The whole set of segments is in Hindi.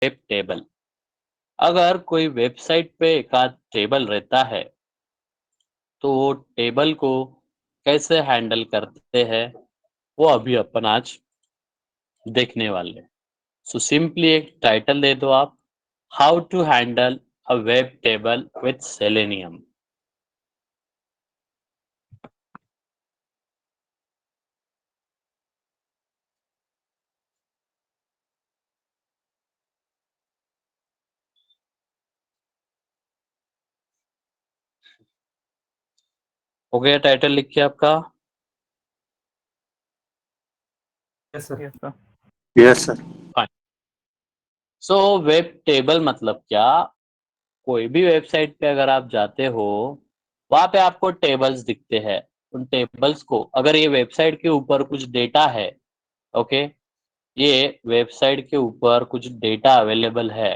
Web table. अगर कोई वेबसाइट पे एक आध टेबल रहता है तो वो टेबल को कैसे हैंडल करते हैं वो अभी अपन आज देखने वाले हैं। सो सिंपली एक टाइटल दे दो आप, how to handle a web table with Selenium. हो गया टाइटल लिख के आपका? Yes sir. Yes sir. Fine. So web table मतलब क्या? कोई भी वेबसाइट पे अगर आप जाते हो, वहां पे आपको टेबल्स दिखते हैं। उन टेबल्स को, अगर ये वेबसाइट के ऊपर कुछ डेटा है, ओके, ये वेबसाइट के ऊपर कुछ डेटा अवेलेबल है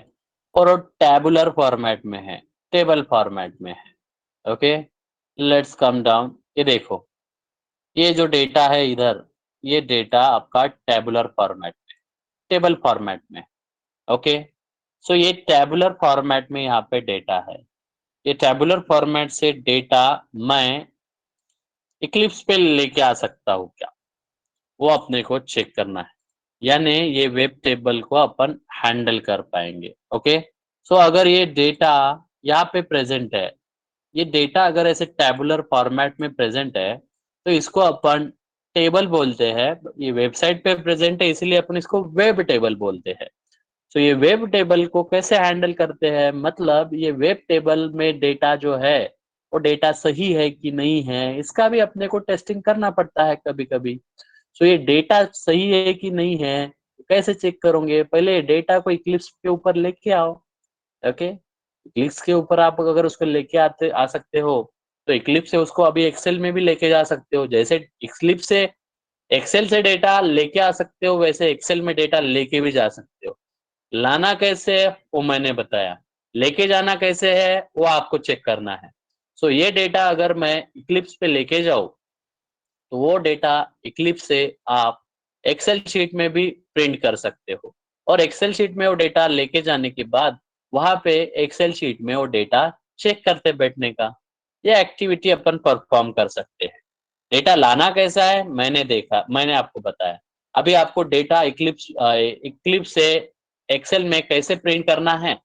और वो टैबुलर फॉर्मेट में है, टेबल फॉर्मेट में है, ओके। लेट्स कम डाउन, ये देखो, ये जो डेटा है इधर, ये डेटा आपका टैबुलर फॉर्मेट में, टेबल फॉर्मेट में, ओके। सो ये टैबुलर फॉर्मेट में यहाँ पे डेटा है। ये टैबुलर फॉर्मेट से डेटा मैं इक्लिप्स पे लेके आ सकता हूँ क्या, वो अपने को चेक करना है। यानी ये वेब टेबल को अपन हैंडल कर पाएंगे, ओके। सो अगर ये डेटा यहाँ पे प्रेजेंट है, ये डेटा अगर ऐसे टैबुलर फॉर्मेट में प्रेजेंट है, तो इसको अपन टेबल बोलते हैं। ये वेबसाइट पे प्रेजेंट है इसलिए अपन इसको वेब टेबल बोलते हैं। तो ये वेब टेबल को कैसे हैंडल करते हैं, मतलब ये वेब टेबल में डेटा जो है वो डेटा सही है कि नहीं है, इसका भी अपने को टेस्टिंग करना पड़ता है कभी कभी। सो ये डेटा सही है कि नहीं है, कैसे चेक करोगे? पहले डेटा को इक्लिप्स के ऊपर लेके आओ, ओके। इक्लिप्स के ऊपर आप अगर उसको लेके आते आ सकते हो तो इक्लिप्स से उसको अभी एक्सेल में भी लेके जा सकते हो। जैसे इक्लिप्स से एक्सेल से डेटा लेके आ सकते हो, वैसे एक्सेल में डेटा लेके भी जा सकते हो। लाना कैसे है वो मैंने बताया, लेके जाना कैसे है वो आपको चेक करना है। सो ये डेटा अगर मैं इक्लिप्स पे लेके जाऊं तो वो डेटा इक्लिप्स से आप एक्सेल शीट में भी प्रिंट कर सकते हो, और एक्सेल शीट में वो डेटा लेके जाने के बाद वहां पे एक्सेल शीट में वो डेटा चेक करते बैठने का, ये एक्टिविटी अपन परफॉर्म कर सकते हैं। डेटा लाना कैसा है मैंने देखा, मैंने आपको बताया। अभी आपको डेटा इक्लिप्स से एक्सेल में कैसे प्रिंट करना है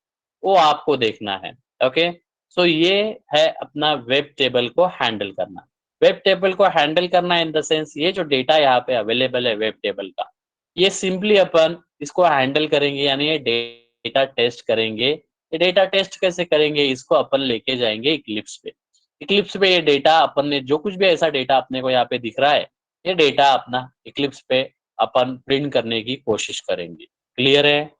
वो आपको देखना है, ओके। सो ये है अपना वेब टेबल को हैंडल करना। वेब टेबल को हैंडल करना इन द सेंस, ये जो डेटा यहाँ पे अवेलेबल है वेब टेबल का, ये सिंपली अपन इसको हैंडल करेंगे, यानी ये डेटा टेस्ट करेंगे। ये डेटा टेस्ट कैसे करेंगे, इसको अपन लेके जाएंगे इक्लिप्स पे। इक्लिप्स पे ये डेटा अपन ने जो कुछ भी ऐसा डेटा अपने को यहाँ पे दिख रहा है, ये डेटा अपना इक्लिप्स पे अपन प्रिंट करने की कोशिश करेंगे। क्लियर है?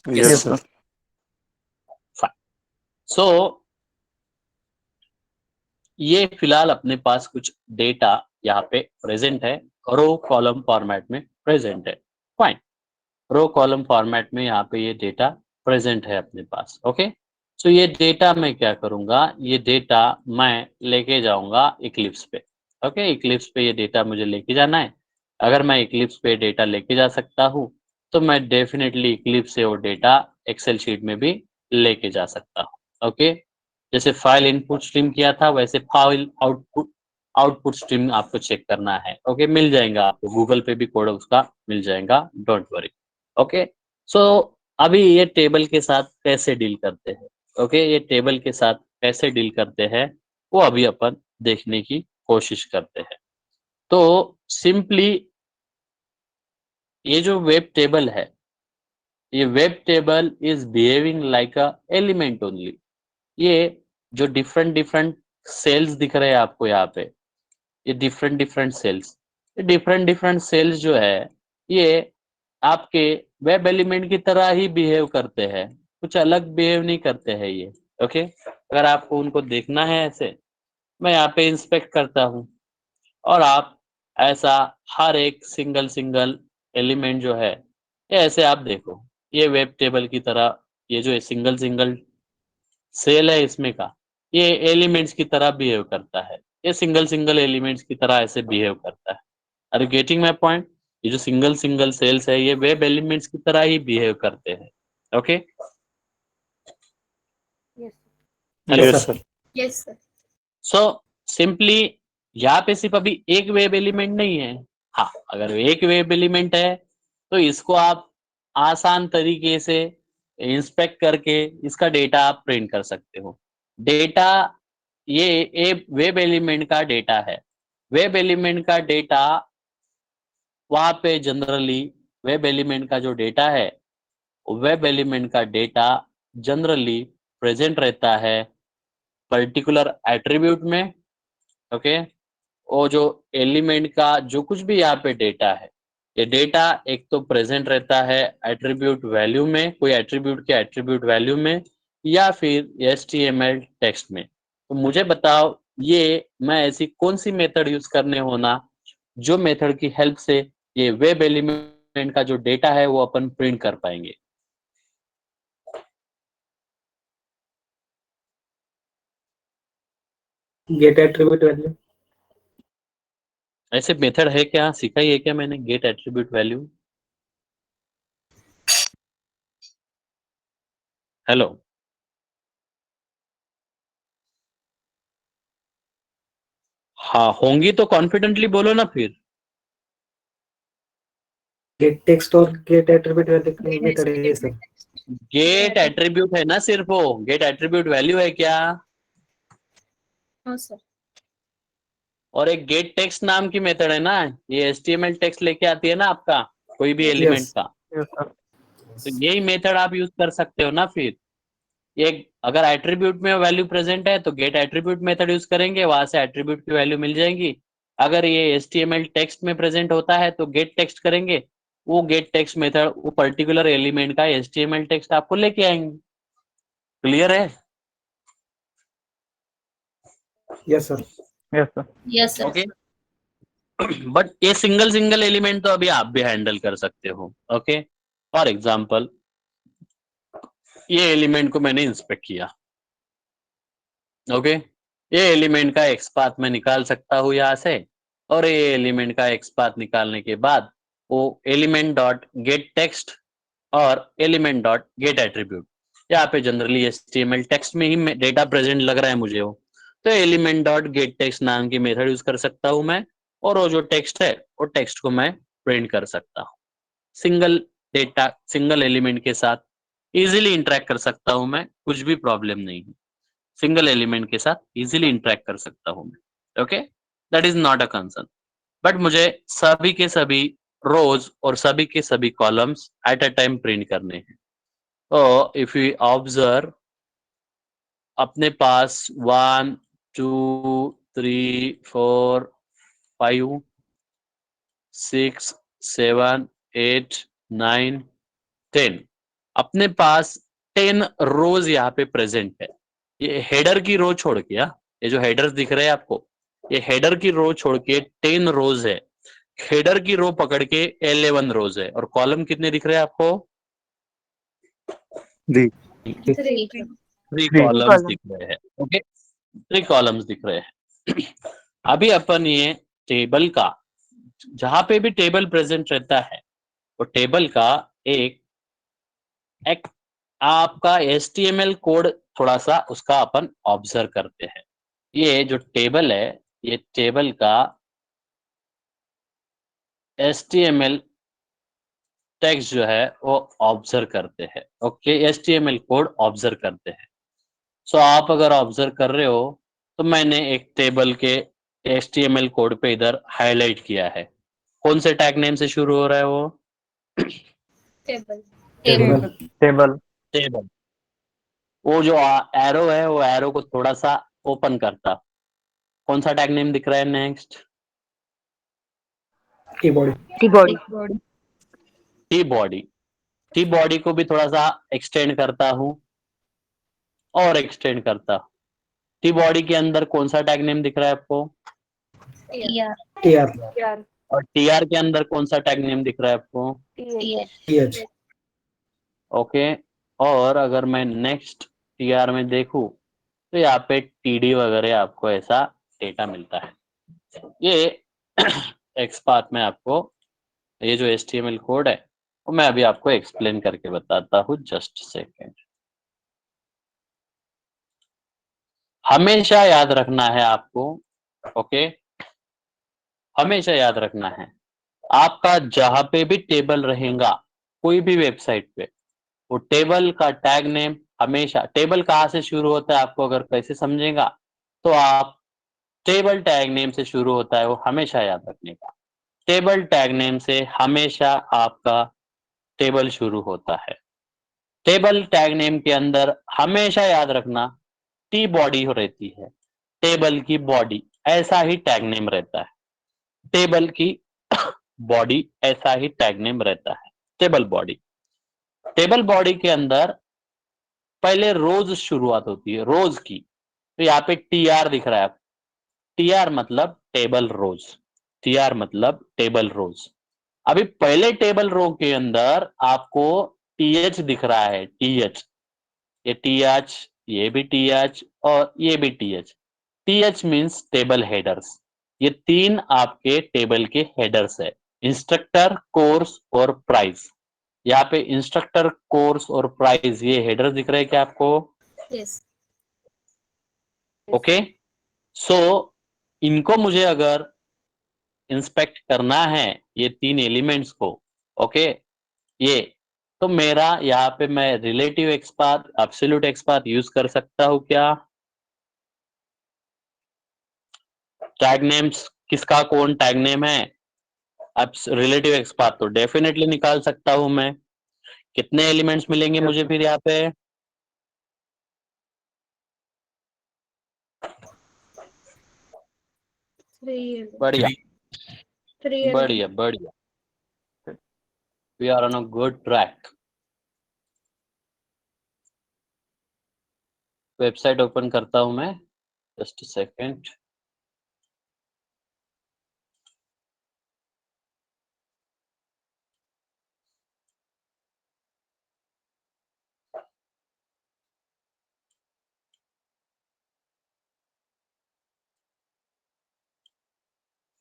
Yes yes sir. Sir. Fine. So ये फिलहाल अपने पास कुछ डेटा यहाँ पे प्रेजेंट है, रो कॉलम फॉर्मेट में प्रेजेंट है। फाइन। रो कॉलम फॉर्मेट में यहाँ पे ये डेटा प्रेजेंट है अपने पास, ओके। सो ये डेटा मैं क्या करूंगा, ये डेटा मैं लेके जाऊंगा इक्लिप्स पे, ओके। इक्लिप्स पे ये डेटा मुझे लेके जाना है। अगर मैं इक्लिप्स पे डेटा लेके जा सकता हूँ तो मैं डेफिनेटली इक्लिप्स से वो डेटा एक्सेल शीट में भी लेके जा सकता हूँ, ओके। जैसे फाइल इनपुट स्ट्रीम किया था वैसे फाइल आउटपुट आउटपुट स्ट्रीम आपको चेक करना है, ओके। मिल जाएगा आपको गूगल पे भी कोड उसका मिल जाएगा, डोंट वरी, ओके। सो अभी ये टेबल के साथ कैसे डील करते हैं, ओके, ये टेबल के साथ कैसे डील करते हैं वो अभी अपन देखने की कोशिश करते हैं। तो सिंपली ये जो वेब टेबल है, ये web table is behaving like a element only. ये जो डिफरेंट डिफरेंट सेल्स दिख रहे हैं आपको यहाँ पे, ये डिफरेंट डिफरेंट सेल्स, ये डिफरेंट डिफरेंट सेल्स जो है ये आपके वेब एलिमेंट की तरह ही बिहेव करते हैं, कुछ अलग बिहेव नहीं करते हैं ये, ओके। अगर आपको उनको देखना है ऐसे, मैं यहाँ पे इंस्पेक्ट करता हूँ और आप ऐसा हर एक सिंगल सिंगल एलिमेंट जो है ये ऐसे आप देखो, ये वेब टेबल की तरह, ये जो सिंगल सिंगल सेल है इसमें का, ये एलिमेंट्स की तरह बिहेव करता है, ये सिंगल सिंगल एलिमेंट्स की तरह ऐसे बिहेव करता है। Are you getting my point? ये जो सिंगल सिंगल सेल्स है ये वेब एलिमेंट्स की तरह ही बिहेव करते हैं। Okay, Yes. Hello. Yes, sir. Yes, sir. So simply यहाँ पे सिर्फ अभी एक वेब एलिमेंट नहीं है। हाँ, अगर एक वेब एलिमेंट है तो इसको आप आसान तरीके से इंस्पेक्ट करके इसका डेटा आप प्रिंट कर सकते हो। डेटा ये वेब एलिमेंट का डेटा है। वेब एलिमेंट का डेटा वहाँ पे जनरली वेब एलिमेंट का जो डेटा है, वेब एलिमेंट का डेटा जनरली प्रेजेंट रहता है पर्टिकुलर एट्रीब्यूट में। ओके, और जो एलिमेंट का जो कुछ भी यहाँ पे डेटा है, ये डेटा एक तो प्रेजेंट रहता है एट्रीब्यूट वैल्यू में, कोई एट्रीब्यूट के एट्रीब्यूट वैल्यू में, या फिर HTML टेक्स्ट में। तो मुझे बताओ ये मैं ऐसी कौन सी मेथड यूज करने होना जो मेथड की हेल्प से ये वेब एलिमेंट का जो डेटा है वो अपन प्रिंट कर पाएंगे। Get attribute value. ऐसे मेथड है क्या, सीखा ही है क्या मैंने, गेट एट्रीब्यूट वैल्यू? हेलो, हाँ होंगी तो कॉन्फिडेंटली बोलो ना फिर। Get text और get attribute value की method है ये सर. गेट एट्रीब्यूट है ना सिर्फ, वो गेट एट्रीब्यूट वैल्यू है क्या? No, sir. और एक गेट टेक्स्ट नाम की मेथड है ना, ये HTML टेक्स्ट लेके आती है ना आपका कोई भी एलिमेंट Yes. का। Yes, sir. तो यही मेथड आप यूज कर सकते हो ना फिर। ये अगर एट्रीब्यूट में वैल्यू प्रेजेंट है तो गेट एट्रीब्यूट मेथड यूज करेंगे, वहां से एट्रीब्यूट की वैल्यू मिल जाएगी। अगर ये HTML टेक्स्ट में प्रेजेंट होता है तो गेट टेक्स्ट करेंगे, वो गेट टेक्स्ट मेथड वो पर्टिकुलर एलिमेंट का HTML टेक्स्ट आपको लेके आएंगे। क्लियर है? Yes, sir. Yes, sir. Yes, sir. Okay, but ये सिंगल सिंगल एलिमेंट तो अभी आप भी हैंडल कर सकते हो। ओके, फॉर एग्जाम्पल ये एलिमेंट को मैंने इंस्पेक्ट किया। ओके, ये एलिमेंट का एक्स पाथ मैं निकाल सकता हूँ यहाँ से, और ये एलिमेंट का एक्स पाथ निकालने के बाद वो एलिमेंट डॉट गेट टेक्स्ट और एलिमेंट डॉट गेट एट्रीब्यूट, यहाँ पे जनरली HTML टेक्स्ट में ही डेटा प्रेजेंट लग रहा है मुझे वो, तो एलिमेंट डॉट गेट टेक्स्ट नाम की मेथड यूज कर सकता हूँ मैं, और वो जो टेक्स्ट है वो टेक्स्ट को मैं प्रिंट कर सकता हूँ। सिंगल डेटा सिंगल एलिमेंट के साथ इजीली इंटरेक्ट कर सकता हूँ मैं, कुछ भी प्रॉब्लम नहीं है। सिंगल एलिमेंट के साथ इजीली इंटरेक्ट कर सकता हूँ मैं। Okay, that is not a concern. But मुझे सभी के सभी रोज और सभी के सभी columns at a time print करने हैं। तो इफ यू ऑब्जर्व, अपने पास 1 2 3 4 5 6 7 8 9 10, अपने पास 10 रोज यहाँ पे प्रेजेंट है। ये हेडर की रो छोड़ के, ये जो हेडर्स दिख रहे हैं आपको, ये हेडर की रो छोड़ के 10 रोज है। हेडर की रो पकड़ के 11 रोज है, और कॉलम कितने दिख रहे हैं आपको? जी. 3. 3 कॉलम्स दिख रहे हैं। ओके, 3 कॉलम्स दिख रहे हैं। अभी अपन ये टेबल का, जहां पे भी टेबल प्रेजेंट रहता है वो टेबल का एक एक आपका HTML कोड थोड़ा सा उसका अपन ऑब्जर्व करते हैं। ये जो टेबल है, ये टेबल का HTML टेक्स्ट जो है वो ऑब्जर्व करते हैं। ओके, HTML कोड ऑब्जर्व करते हैं। सो आप अगर ऑब्जर्व कर रहे हो तो मैंने एक टेबल के HTML कोड पे इधर हाईलाइट किया है। कौन से टैग नेम से शुरू हो रहा है वो? Table. Table. Table. टेबल। वो जो एरो है वो एरो को थोड़ा सा ओपन करता, कौन सा टैग नेम दिख रहा है next? Keyboard. Body. T body. T body को भी थोड़ा सा एक्सटेंड करता हूँ, और एक्सटेंड करता। टी बॉडी के अंदर कौन सा टैग नेम दिख रहा है आपको? Yeah. TR. और टीआर के अंदर कौन सा टैग नेम दिख रहा है आपको? Yeah. TH. ओके, और अगर मैं नेक्स्ट टीआर में देखूं तो यहाँ पे TD वगैरह आपको ऐसा डेटा मिलता है। ये एक्स पाथ में आपको ये जो HTML कोड है वो मैं अभी आपको एक्सप्लेन करके बताता हूँ, जस्ट सेकेंड। हमेशा याद रखना है आपको, ओके, हमेशा याद रखना है, आपका जहां पे भी टेबल रहेगा कोई भी वेबसाइट पे, वो टेबल का टैग नेम हमेशा, टेबल कहाँ से शुरू होता है आपको अगर कैसे समझेगा तो आप टेबल टैग नेम से शुरू होता है, वो हमेशा याद रखने का। टेबल टैग नेम से हमेशा आपका टेबल शुरू होता है। टेबल टैग नेम के अंदर हमेशा याद रखना टी बॉडी रहती है, टेबल की बॉडी, ऐसा ही टैग नेम रहता है। टेबल की बॉडी ऐसा ही टैग नेम रहता है, टेबल बॉडी। टेबल बॉडी के अंदर पहले रोज शुरुआत होती है, रोज की, तो यहाँ पे TR दिख रहा है, TR मतलब टेबल रोज, TR मतलब टेबल रोज। अभी पहले टेबल रो के अंदर आपको TH दिख रहा है, TH, ये TH, ये भी TH और ये भी TH। TH means table headers, ये तीन आपके टेबल के हेडर्स है, इंस्ट्रक्टर, कोर्स और प्राइस। यहाँ पे इंस्ट्रक्टर, कोर्स और प्राइस ये हेडर दिख रहे हैं क्या आपको? Yes. ओके, सो इनको मुझे अगर इंस्पेक्ट करना है, ये तीन एलिमेंट्स को, ओके, ये, तो मेरा यहाँ पे मैं relative XPath, absolute XPath use कर सकता हूँ क्या? टैग नेम्स किसका कौन टैग नेम है? अब रिलेटिव एक्सपाथ तो डेफिनेटली निकाल सकता हूं मैं। कितने एलिमेंट्स मिलेंगे मुझे फिर यहाँ पे? बढ़िया, Three. बढ़िया, बढ़िया, we are on a good track. Website open करता हूं मैं, जस्ट सेकेंड।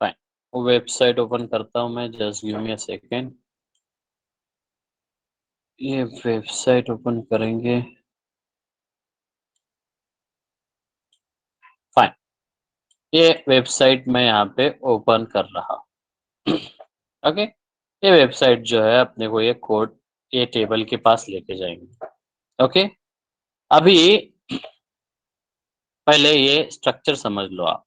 फाइन, वो वेबसाइट ओपन करता हूं मैं, just give me a second. ये वेबसाइट ओपन करेंगे, फाइन, ये वेबसाइट मैं यहाँ पे ओपन कर रहा हूँ। ओके, ये वेबसाइट जो है अपने को ये कोड, ये टेबल के पास लेके जाएंगे। ओके, अभी पहले ये स्ट्रक्चर समझ लो आप।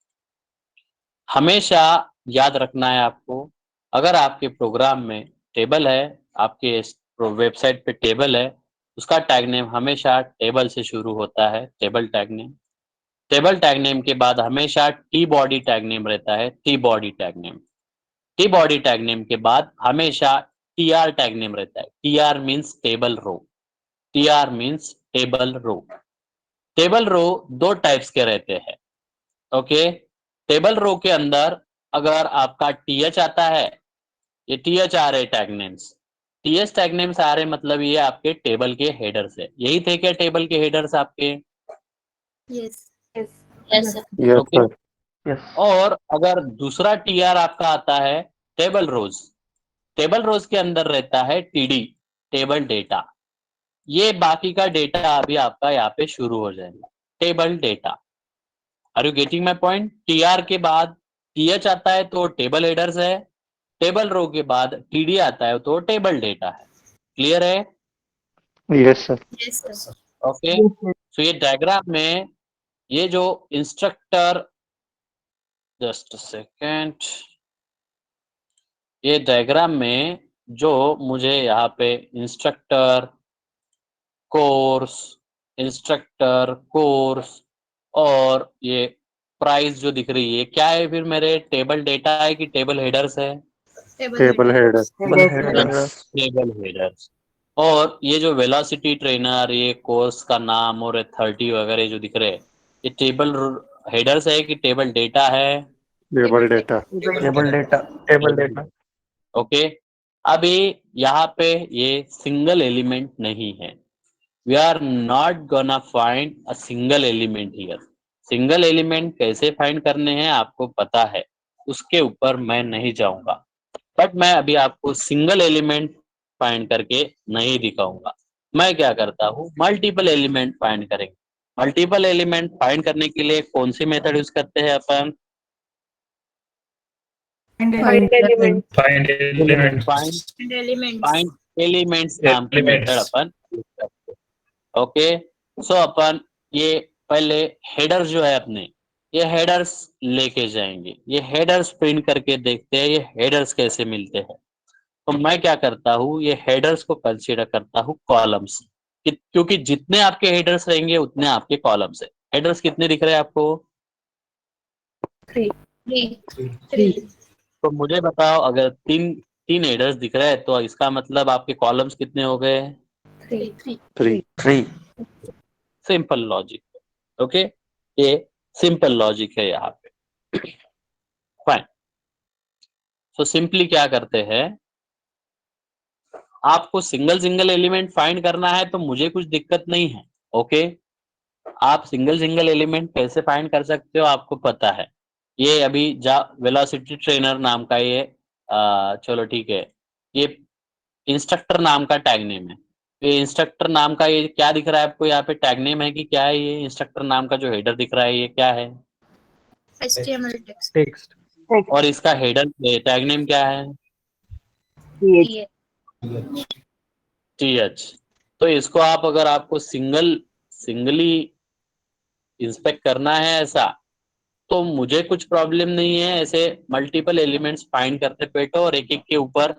हमेशा याद रखना है आपको, अगर आपके प्रोग्राम में टेबल है, आपके वेबसाइट पे टेबल है, उसका टैग नेम हमेशा टेबल से शुरू होता है, table tag name. Table tag name के बाद हमेशा टी बॉडी टैग नेम रहता है, T body tag name. T body tag name के बाद हमेशा TR टैग नेम रहता है, TR means table row, TR means table row. Table row दो टाइप्स के रहते हैं, ओके। टेबल रो के अंदर अगर आपका TH आता है, ये TH आ रहे tag names, TH tag names आ रहे मतलब ये आपके टेबल के हेडर्स है, यही थे क्या टेबल के हेडर्स आपके? Yes. Yes, sir. yes, okay, sir. Yes. और अगर दूसरा TR आपका आता है टेबल रोज, टेबल रोज के अंदर रहता है TD, टेबल डेटा। ये बाकी का डेटा अभी आपका यहाँ पे शुरू हो जाएगा, table data. Are you getting my point? TR के बाद TH आता है तो टेबल हेडर्स है, टेबल रो के बाद TD आता है तो टेबल डेटा है। क्लियर है? Yes, sir. Yes, sir. Okay, so ये डायग्राम में ये जो इंस्ट्रक्टर, जस्ट सेकेंड, ये डायग्राम में जो मुझे यहाँ पे इंस्ट्रक्टर, कोर्स, इंस्ट्रक्टर, कोर्स और ये प्राइस जो दिख रही है, क्या है फिर? मेरे टेबल डेटा है कि टेबल हेडर्स है? Table header. Table header. Table headers. और ये जो वेलोसिटी ट्रेनर, ये कोर्स का नाम और 30 वगैरह जो दिख रहे हैं, ये टेबल हेडर्स है कि टेबल डेटा है? Table data. Table data. Table data. Okay, अभी यहाँ पे ये सिंगल एलिमेंट नहीं है, we are not gonna find a single element here. Single element कैसे फाइंड करने हैं आपको पता है, उसके ऊपर मैं नहीं जाऊंगा, बट मैं अभी आपको सिंगल एलिमेंट फाइंड करके नहीं दिखाऊंगा। मैं क्या करता हूँ, मल्टीपल एलिमेंट फाइंड करेंगे। मल्टीपल एलिमेंट फाइंड करने के लिए कौन सी मेथड यूज करते हैं अपन? Find element. Find element. Find And elements. Find elements नाम की मेथड अपन यूज करते हैं। ओके, सो अपन ये पहले हेडर्स जो है अपने, ये हेडर्स लेके जाएंगे। ये हेडर्स प्रिंट करके देखते हैं ये हेडर्स कैसे मिलते हैं। तो मैं क्या करता हूँ, ये हेडर्स को कंसीडर करता हूँ कॉलम्स, क्योंकि जितने आपके हेडर्स रहेंगे उतने आपके कॉलम्स है। हेडर्स कितने दिख रहे हैं आपको? 3. 3. 3. तो मुझे बताओ, अगर तीन तीन हेडर्स दिख रहे हैं तो इसका मतलब आपके कॉलम्स कितने हो गए? 3. 3. Simple logic. ओके, ये सिंपल लॉजिक है यहाँ पे। फाइन। तो सिंपली क्या करते हैं, आपको सिंगल सिंगल एलिमेंट फाइंड करना है तो मुझे कुछ दिक्कत नहीं है। ओके, आप सिंगल सिंगल एलिमेंट कैसे फाइंड कर सकते हो आपको पता है। ये अभी वेलोसिटी ट्रेनर नाम का ये चलो ठीक है, ये इंस्ट्रक्टर नाम का टैग नेम है। ये इंस्ट्रक्टर नाम का ये क्या दिख रहा है आपको यहाँ पे, टैग नेम है कि क्या है? ये इंस्ट्रक्टर नाम का जो हेडर दिख रहा है ये क्या है? HTML text. Text. और इसका हेडर टैग नेम क्या है? Yeah. टीएच। तो इसको आप, अगर आपको सिंगली इंस्पेक्ट करना है ऐसा, तो मुझे कुछ प्रॉब्लम नहीं है ऐसे मल्टीपल एलिमेंट्स फाइंड करते बैठो और एक एक के ऊपर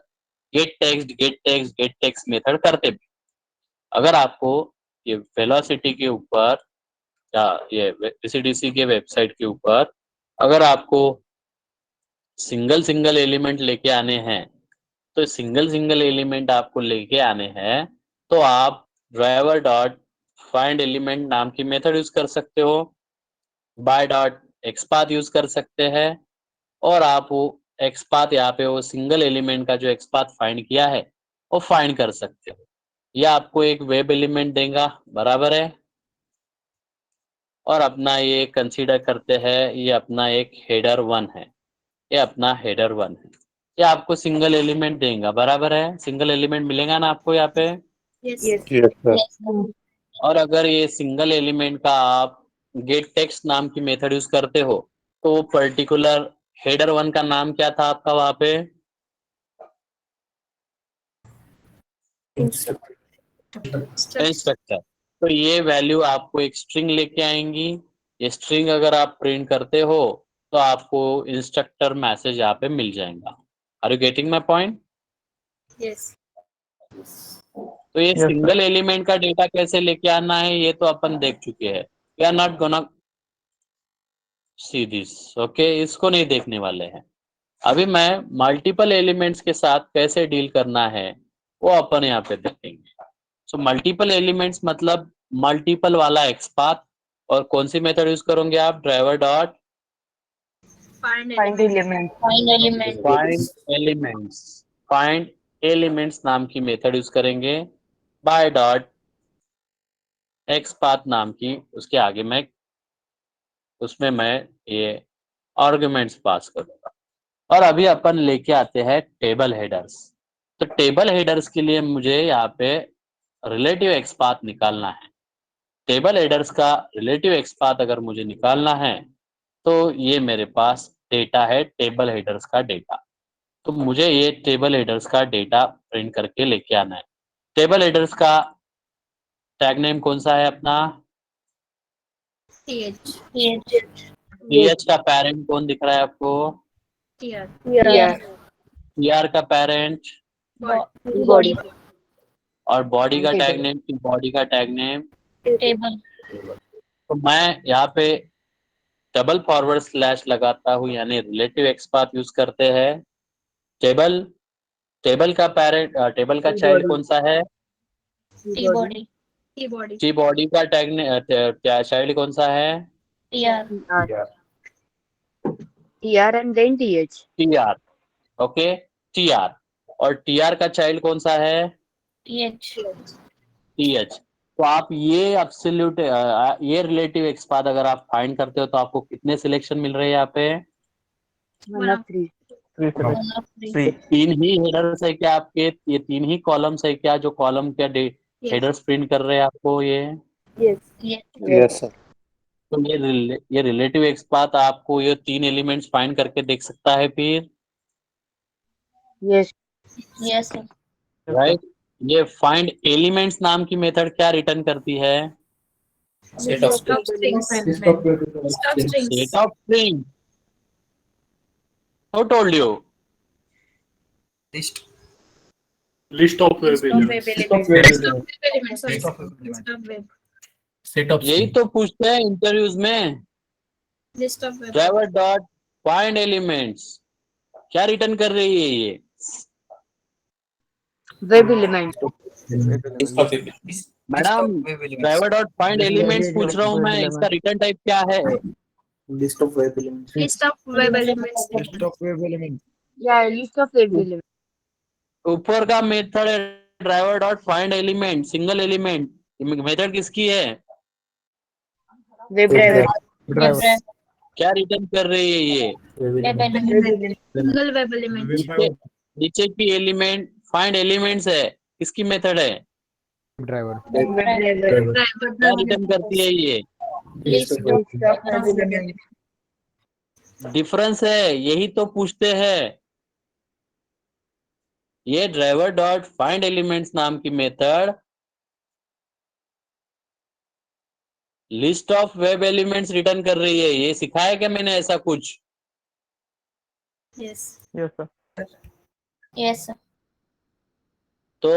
गेट टेक्स्ट मेथड करते भी। अगर आपको ये वेलोसिटी के ऊपर या ये VCDC के वेबसाइट के ऊपर अगर आपको सिंगल सिंगल एलिमेंट लेके आने हैं, तो सिंगल सिंगल एलिमेंट आपको लेके आने हैं तो आप ड्राइवर डॉट फाइंड एलिमेंट नाम की मेथड यूज कर सकते हो, बाय डॉट एक्सपाथ यूज कर सकते हैं, और आप वो एक्सपाथ यहाँ पे वो सिंगल एलिमेंट का जो एक्सपाथ फाइंड किया है वो फाइंड कर सकते हो। यह आपको एक वेब एलिमेंट देगा, बराबर है। और अपना ये कंसीडर करते हैं, ये अपना एक हेडर 1 है, ये अपना हेडर 1 है। ये आपको सिंगल एलिमेंट देगा, बराबर है। सिंगल एलिमेंट मिलेगा ना आपको यहाँ पे। Yes. Yes, sir. और अगर ये सिंगल एलिमेंट का आप गेट टेक्स्ट नाम की मेथड यूज करते हो तो वो पर्टिकुलर हेडर 1 का नाम क्या था आपका वहां पे? इंस्ट्रक्टर। तो ये वैल्यू आपको एक स्ट्रिंग लेके आएंगी। ये स्ट्रिंग अगर आप प्रिंट करते हो तो आपको इंस्ट्रक्टर मैसेज यहाँ पे मिल जाएगा। Are you getting my point? Yes. तो ये Yes, sir. सिंगल एलिमेंट का डेटा कैसे लेके आना है ये तो अपन देख चुके हैं। We are not gonna see this. Okay, इसको नहीं देखने वाले हैं। अभी मैं मल्टीपल एलिमेंट्स के साथ कैसे डील करना है वो अपन यहाँ पे देखेंगे। सो मल्टीपल एलिमेंट्स मतलब मल्टीपल वाला एक्सपाथ। और कौन सी मेथड यूज करोगे आप? Driver dot Find element. Find element. Find elements. Find elements नाम की मेथड यूज करेंगे, बाय डॉट एक्सपाथ नाम की, उसके आगे मैं उसमें मैं ये आर्गुमेंट्स पास करूंगा। और अभी अपन लेके आते हैं टेबल हेडर्स। तो टेबल हेडर्स के लिए मुझे यहाँ पे रिलेटिव एक्सपाथ निकालना है। टेबल हेडर्स का रिलेटिव एक्सपाथ अगर मुझे निकालना है तो ये मेरे पास डेटा है, टेबल हेडर्स का डेटा। तो मुझे ये टेबल हेडर्स का डेटा प्रिंट करके लेके आना है। टेबल हेडर्स का टैग नेम कौन सा है अपना? TH. टीएच का पेरेंट कौन दिख रहा है आपको? TR. टीआर का पेरेंट Body. और बॉडी का टैग नेम, बॉडी का टैग नेम। Table. तो मैं यहाँ पे डबल फॉरवर्ड स्लैश लगाता हूँ, यानी रिलेटिव एक्सपाथ यूज करते हैं। टेबल टेबल का पेरेंट, टेबल का चाइल्ड कौन सा है? T body. T body. T body का टैग क्या चाइल्ड कौन सा है? TR. TR and then TH. TR. Okay, TR. और टीआर का चाइल्ड कौन सा है? TH. टीएच। तो आप ये एब्सोल्यूट ये रिलेटिव एक्सपाथ अगर आप फाइंड करते हो तो आपको कितने सिलेक्शन मिल रहे हैं यहाँ पे? 1 of 3. all of three. Three. तीन ही हेडर्स है क्या आपके? ये तीन ही कॉलम्स है क्या जो कॉलम क्या हेडर्स प्रिंट कर रहे हैं आपको ये? Yes. Yes. Yes, sir. तो ये रिलेटिव एक्सपाथ आपको ये तीन एलिमेंट्स फाइंड करके देख सकता है फिर, Yes. Yes, sir. राइट? ये फाइंड एलिमेंट्स नाम की मेथड क्या रिटर्न करती है? Set of strings. list of set of string. Who told you? List of web elements. Set of यही string. तो पूछते हैं इंटरव्यूज में। List of web. Driver dot find elements क्या रिटर्न कर रही है ये? Web element. List of elements. Madam, driver dot find elements पूछ रहा हूँ मैं, इसका रिटर्न टाइप क्या है? list of web elements. List of web elements. List of web elements. Yeah, list of web element. ऊपर का मेथड है driver dot find element, single element. Method किसकी है? Web driver. Web driver. क्या रिटर्न कर रही है ये? Web Web element. element. Single web element. नीचे की एलिमेंट फाइंड एलिमेंट्स है, किसकी मेथड है? Driver. Web driver. क्या रिटर्न करती है ये? List of List of web element. Difference है, यही तो पूछते हैं। ये ड्राइवर डॉट फाइंड एलिमेंट्स नाम की method list of web elements return कर रही है। ये सिखाया क्या मैंने ऐसा कुछ? Yes. Yes, sir. Yes, sir. तो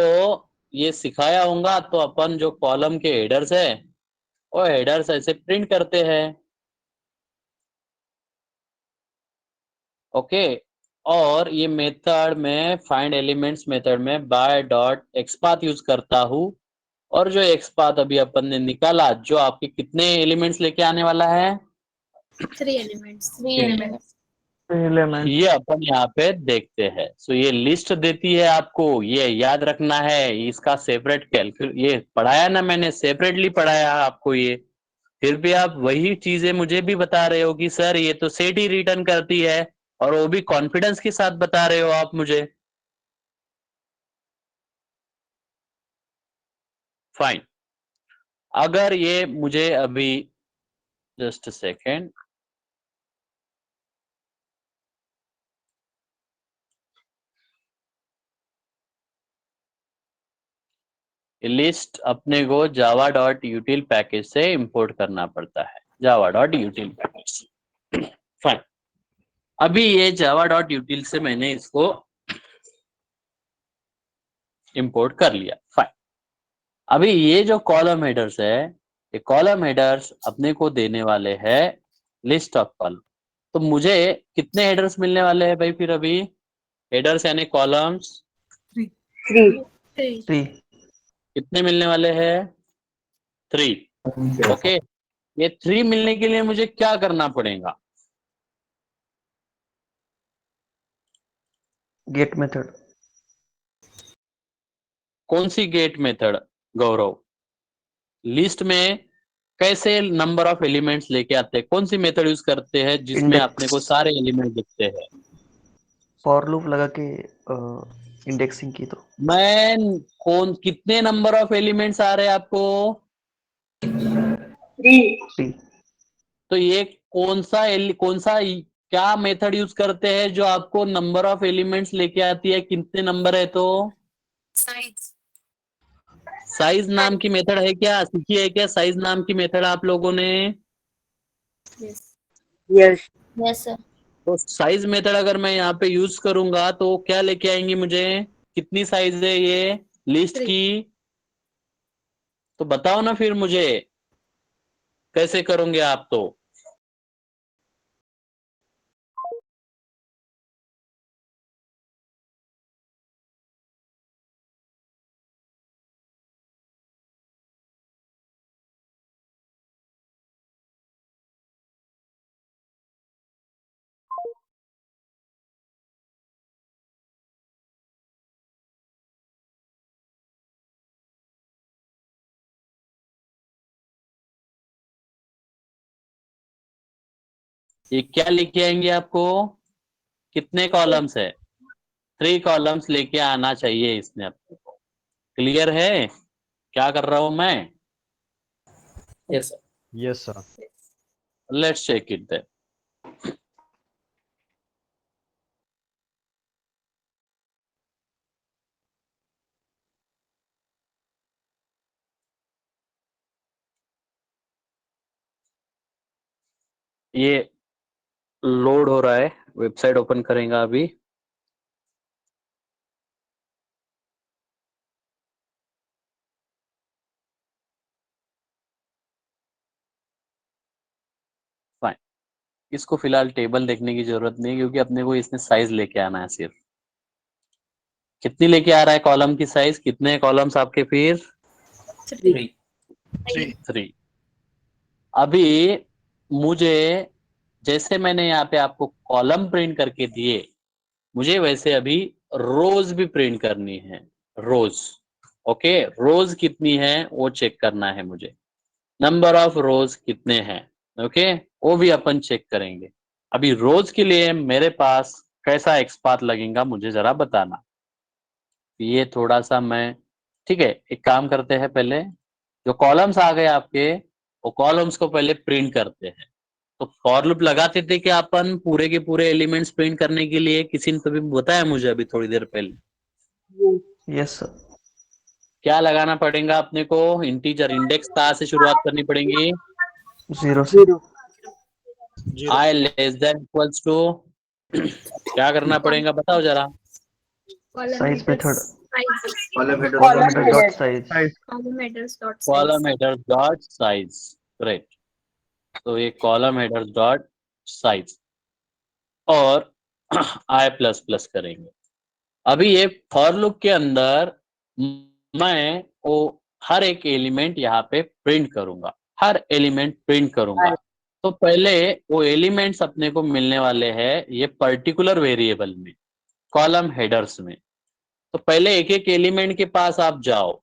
ये सिखाया होगा तो अपन जो कॉलम के हेडर्स है वो हेडर्स ऐसे प्रिंट करते हैं। ओके, और ये मेथड में फाइंड एलिमेंट्स मेथड में बाय डॉट एक्सपाथ यूज करता हूँ, और जो एक्सपाथ अभी अपन ने निकाला जो आपके कितने एलिमेंट्स लेके आने वाला है? 3 elements. 3 elements. Element. ये अपन यहाँ पे देखते हैं। सो ये लिस्ट देती है आपको, ये याद रखना है। इसका सेपरेट कैलकुलेट ये पढ़ाया ना मैंने, सेपरेटली पढ़ाया आपको ये, फिर भी आप वही चीजें मुझे भी बता रहे हो कि सर ये तो सेट ही रिटर्न करती है, और वो भी कॉन्फिडेंस के साथ बता रहे हो आप मुझे। फाइन। अगर ये मुझे अभी जस्ट सेकेंड, लिस्ट अपने को जावा डॉट यूटिल पैकेज से इंपोर्ट करना पड़ता है, जावा डॉट यूटिल पैकेज। फाइन। अभी ये जावा डॉट यूटिल से मैंने इसको इंपोर्ट कर लिया। फाइन। अभी ये जो कॉलम हेडर्स है, ये कॉलम हेडर्स अपने को देने वाले हैं लिस्ट ऑफ कॉलम। तो मुझे कितने हेडर्स मिलने वाले हैं भाई फिर? अभी हेडर्स यानी कॉलम्स 3. 3. कितने मिलने वाले हैं? 3। ओके, ये 3 मिलने के लिए मुझे क्या करना पड़ेगा? Get method. कौन सी गेट मेथड गौरव? लिस्ट में कैसे नंबर ऑफ एलिमेंट्स लेके आते हैं? कौन सी मेथड यूज करते हैं जिसमें Index. अपने को सारे एलिमेंट दिखते हैं? For loop लगा के इंडेक्सिंग की तो मैं कितने नंबर ऑफ एलिमेंट्स आ रहे हैं आपको? 3. तो ये कौन सा क्या मेथड यूज करते हैं जो आपको नंबर ऑफ एलिमेंट्स लेके आती है? कितने नंबर है? तो Size. साइज नाम की मेथड है क्या? सीखी है क्या साइज नाम की मेथड आप लोगों ने? Yes. Yes. Yes, sir. तो साइज मेथड अगर मैं यहाँ पे यूज करूंगा तो क्या लेके आएंगी मुझे? कितनी साइज है ये लिस्ट 3. की? तो बताओ ना फिर मुझे, कैसे करोगे आप? तो ये क्या लेके आएंगे आपको? कितने कॉलम्स है? 3 कॉलम्स लेके आना चाहिए इसने अपने को। क्लियर है क्या कर रहा हूं मैं? Yes, sir. Yes, sir. Let's check it there. ये लोड हो रहा है, वेबसाइट ओपन करेगा अभी। फाइन, इसको फिलहाल टेबल देखने की जरूरत नहीं क्योंकि अपने को इसमें साइज लेके आना है सिर्फ। कितनी लेके आ रहा है कॉलम की साइज? कितने कॉलम्स आपके फिर? 3. 3। अभी मुझे जैसे मैंने यहाँ पे आपको कॉलम प्रिंट करके दिए, मुझे वैसे अभी रोज भी प्रिंट करनी है। रोज, ओके, रोज कितनी है वो चेक करना है मुझे। नंबर ऑफ रोज कितने हैं, ओके, वो भी अपन चेक करेंगे। अभी रोज के लिए मेरे पास कैसा एक्सपाथ लगेगा मुझे जरा बताना। ये थोड़ा सा मैं, ठीक है, एक काम करते हैं, पहले जो कॉलम्स आ गए आपके, वो कॉलम्स को पहले प्रिंट करते हैं। तो फॉर लूप लगाते थे कि अपन पूरे के पूरे एलिमेंट्स प्रिंट करने के लिए? किसी ने कभी बताया मुझे अभी थोड़ी देर पहले? Yes sir. क्या लगाना पड़ेगा अपने को? इंटीजर इंडेक्स कहाँ से शुरुआत करनी पड़ेगी? 0 से। आई लेस देन इक्वल्स टू क्या करना पड़ेगा बताओ जरा। Size method. Column header column header dot size. column headers dot column size. Header dot size, right. तो ये कॉलम हेडर डॉट साइज और आई प्लस प्लस करेंगे। अभी ये फॉर लूप के अंदर मैं वो हर एक एलिमेंट यहाँ पे प्रिंट करूंगा, हर एलिमेंट प्रिंट करूंगा। तो पहले वो एलिमेंट्स अपने को मिलने वाले हैं ये पर्टिकुलर वेरिएबल में, कॉलम हेडर्स में। तो पहले एक एक एलिमेंट के पास आप जाओ।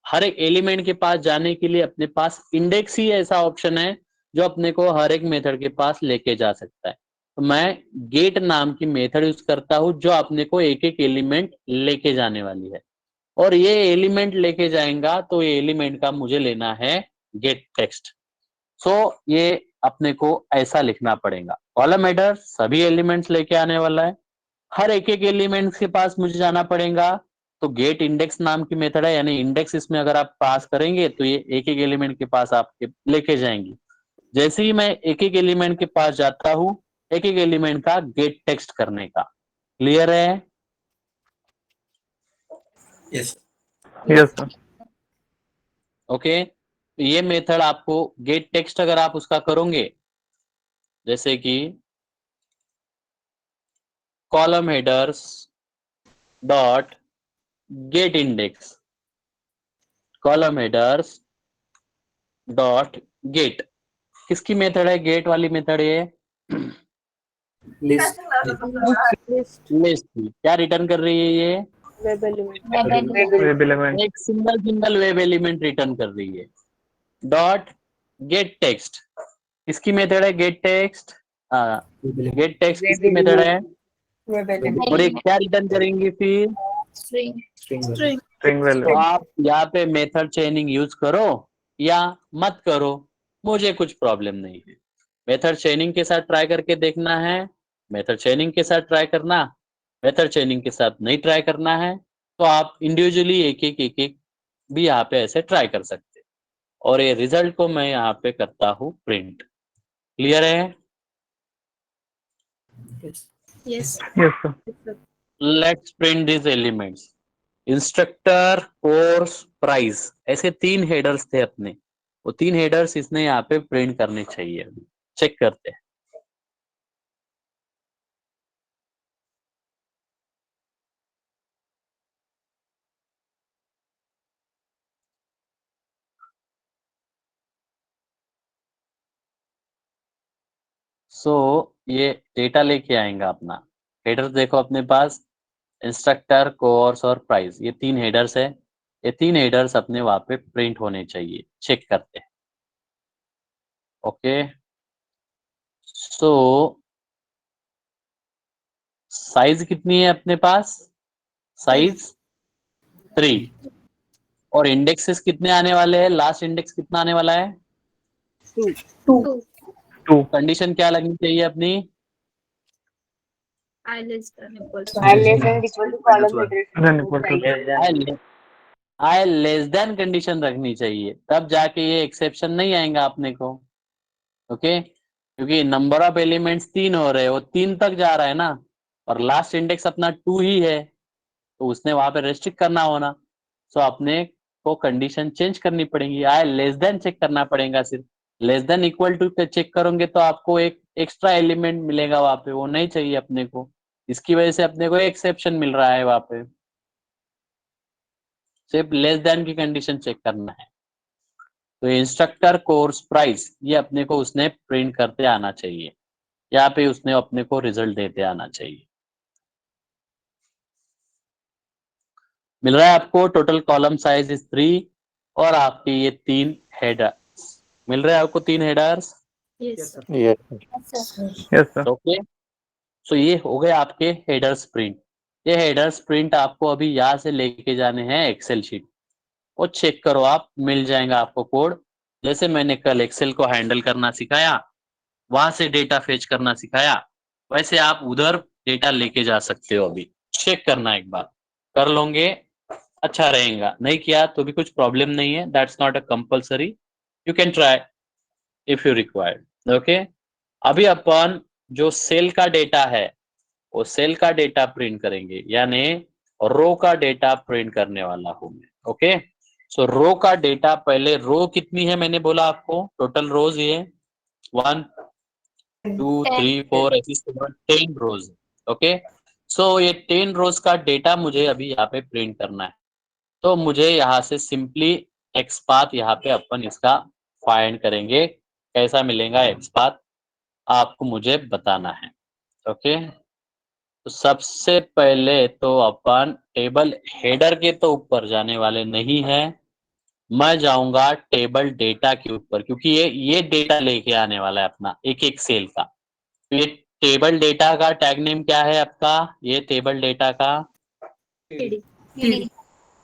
हर एक एलिमेंट के पास जाने के लिए अपने पास इंडेक्स ही ऐसा ऑप्शन है जो अपने को हर एक मेथड के पास लेके जा सकता है। तो मैं गेट नाम की मेथड यूज करता हूं जो अपने को एक एक एलिमेंट लेके जाने वाली है। और ये एलिमेंट लेके जाएगा तो ये एलिमेंट का मुझे लेना है गेट टेक्स्ट। सो ये अपने को ऐसा लिखना पड़ेगा, कॉलम हेडर सभी एलिमेंट्स लेके आने वाला है, हर एक एक एलिमेंट्स के पास मुझे जाना पड़ेगा। तो गेट इंडेक्स नाम की मेथड है, यानी इंडेक्स इसमें अगर आप पास करेंगे तो ये एक एक एलिमेंट के पास आपके लेके जाएंगी। जैसे ही मैं एक एक एलिमेंट के पास जाता हूं, एक एक एलिमेंट का गेट टेक्स्ट करने का। क्लियर है? Yes. Yes, sir. ओके, ये मेथड आपको गेट टेक्स्ट अगर आप उसका करोगे, जैसे कि column headers dot gate index, column headers dot gate, किसकी मेथड है? गेट वाली मेथड है। लिस्ट लिस्ट की क्या रिटर्न कर रही है ये? Web element. एक single single web element return कर रही है। डॉट गेट टेक्स्ट किसकी मेथड है? गेट टेक्स्ट, गेट टेक्स्ट किसकी मेथड है? और ये क्या रिटर्न करेंगे फिर? String. स्ट्रिंग String तो value. आप यहाँ पे मेथड चेनिंग यूज करो या मत करो, मुझे कुछ प्रॉब्लम नहीं है। मेथड चेनिंग के साथ ट्राई करके देखना है, मेथड चेनिंग के साथ ट्राई करना, मेथड चेनिंग के साथ नहीं ट्राई करना है तो आप इंडिविजुअली एक एक भी यहाँ पे ऐसे ट्राई कर सकते हैं। और ये रिजल्ट को मैं यहाँ पे करता हूँ प्रिंट। क्लियर है? Yes. Yes, sir. Let's print this elements. Instructor, course, price, ऐसे 3 हेडर्स थे अपने, वो 3 हेडर्स इसने यहाँ पे प्रिंट करने चाहिए। चेक करते हैं। सो ये डेटा लेके आएगा अपना। हेडर देखो अपने पास, इंस्ट्रक्टर, कोर्स और प्राइस, ये 3 हेडर्स है। ये 3 हेडर्स अपने वहां पे प्रिंट होने चाहिए। चेक करते हैं। ओके, सो साइज कितनी है अपने पास? साइज 3। और इंडेक्सेस कितने आने वाले हैं? लास्ट इंडेक्स कितना आने वाला है? 2. 2. कंडीशन क्या लगनी चाहिए अपनी? I less than equals I less than equal to column headers. Then equal to I less than condition रखनी चाहिए, तब जाके ये एक्सेप्शन नहीं आएगा अपने को। ओके, क्योंकि नंबर ऑफ एलिमेंट्स 3 हो रहे हैं, वो 3 तक जा रहा है ना, और लास्ट इंडेक्स अपना 2 ही है, तो उसने वहां पे रेस्ट्रिक्ट करना होना। सो अपने को कंडीशन चेंज करनी पड़ेगी, आई लेस देन चेक करना पड़ेगा। सिर्फ less than equal to check करोगे तो आपको एक एक्स्ट्रा एलिमेंट मिलेगा वहां पे, वो नहीं चाहिए अपने को, इसकी वजह से अपने को एक्सेप्शन मिल रहा है वहां पे। सिर्फ लेस देन की कंडीशन चेक करना है। तो इंस्ट्रक्टर कोर्स प्राइस ये अपने को उसने प्रिंट करते आना चाहिए, यहाँ पे उसने अपने को रिजल्ट देते आना चाहिए। मिल रहा है आपको? टोटल कॉलम साइज इज 3 और आपके ये 3 हेडर्स मिल रहे हैं आपको, 3 headers. yes sir. Yes, sir. Okay, so ये हो गए आपके हेडर्स प्रिंट। ये हेडर्स प्रिंट आपको अभी यहाँ से लेके जाने हैं एक्सेल शीट, वो चेक करो आप, मिल जाएगा आपको कोड। जैसे मैंने कल एक्सेल को हैंडल करना सिखाया, वहां से डेटा फेच करना सिखाया, वैसे आप उधर डेटा लेके जा सकते हो। अभी चेक करना एक बार, कर लोगे अच्छा रहेगा, नहीं किया तो भी कुछ प्रॉब्लम नहीं है, that's not a compulsory, you can try if you required. Okay, अभी अपन जो सेल का डेटा है वो सेल का डेटा प्रिंट करेंगे, यानी रो का डेटा प्रिंट करने वाला हूं मैं। ओके, सो रो का डेटा, पहले रो कितनी है मैंने बोला आपको, टोटल रोज ये 1 2 3 4 ऐसी 10 रोज। ओके, सो ये 10 रोज का डेटा मुझे अभी यहाँ पे प्रिंट करना है, तो मुझे यहाँ से सिंपली एक्सपाथ यहाँ पे अपन इसका फाइंड करेंगे, कैसा मिलेगा एक्सपाथ आपको मुझे बताना है। ओके, तो सबसे पहले तो अपन टेबल हेडर के तो ऊपर जाने वाले नहीं है, मैं जाऊंगा टेबल डेटा के ऊपर, क्योंकि ये डेटा लेके आने वाला है अपना एक एक सेल का। तो ये टेबल डेटा का टैग नेम क्या है आपका? ये टेबल डेटा का TD.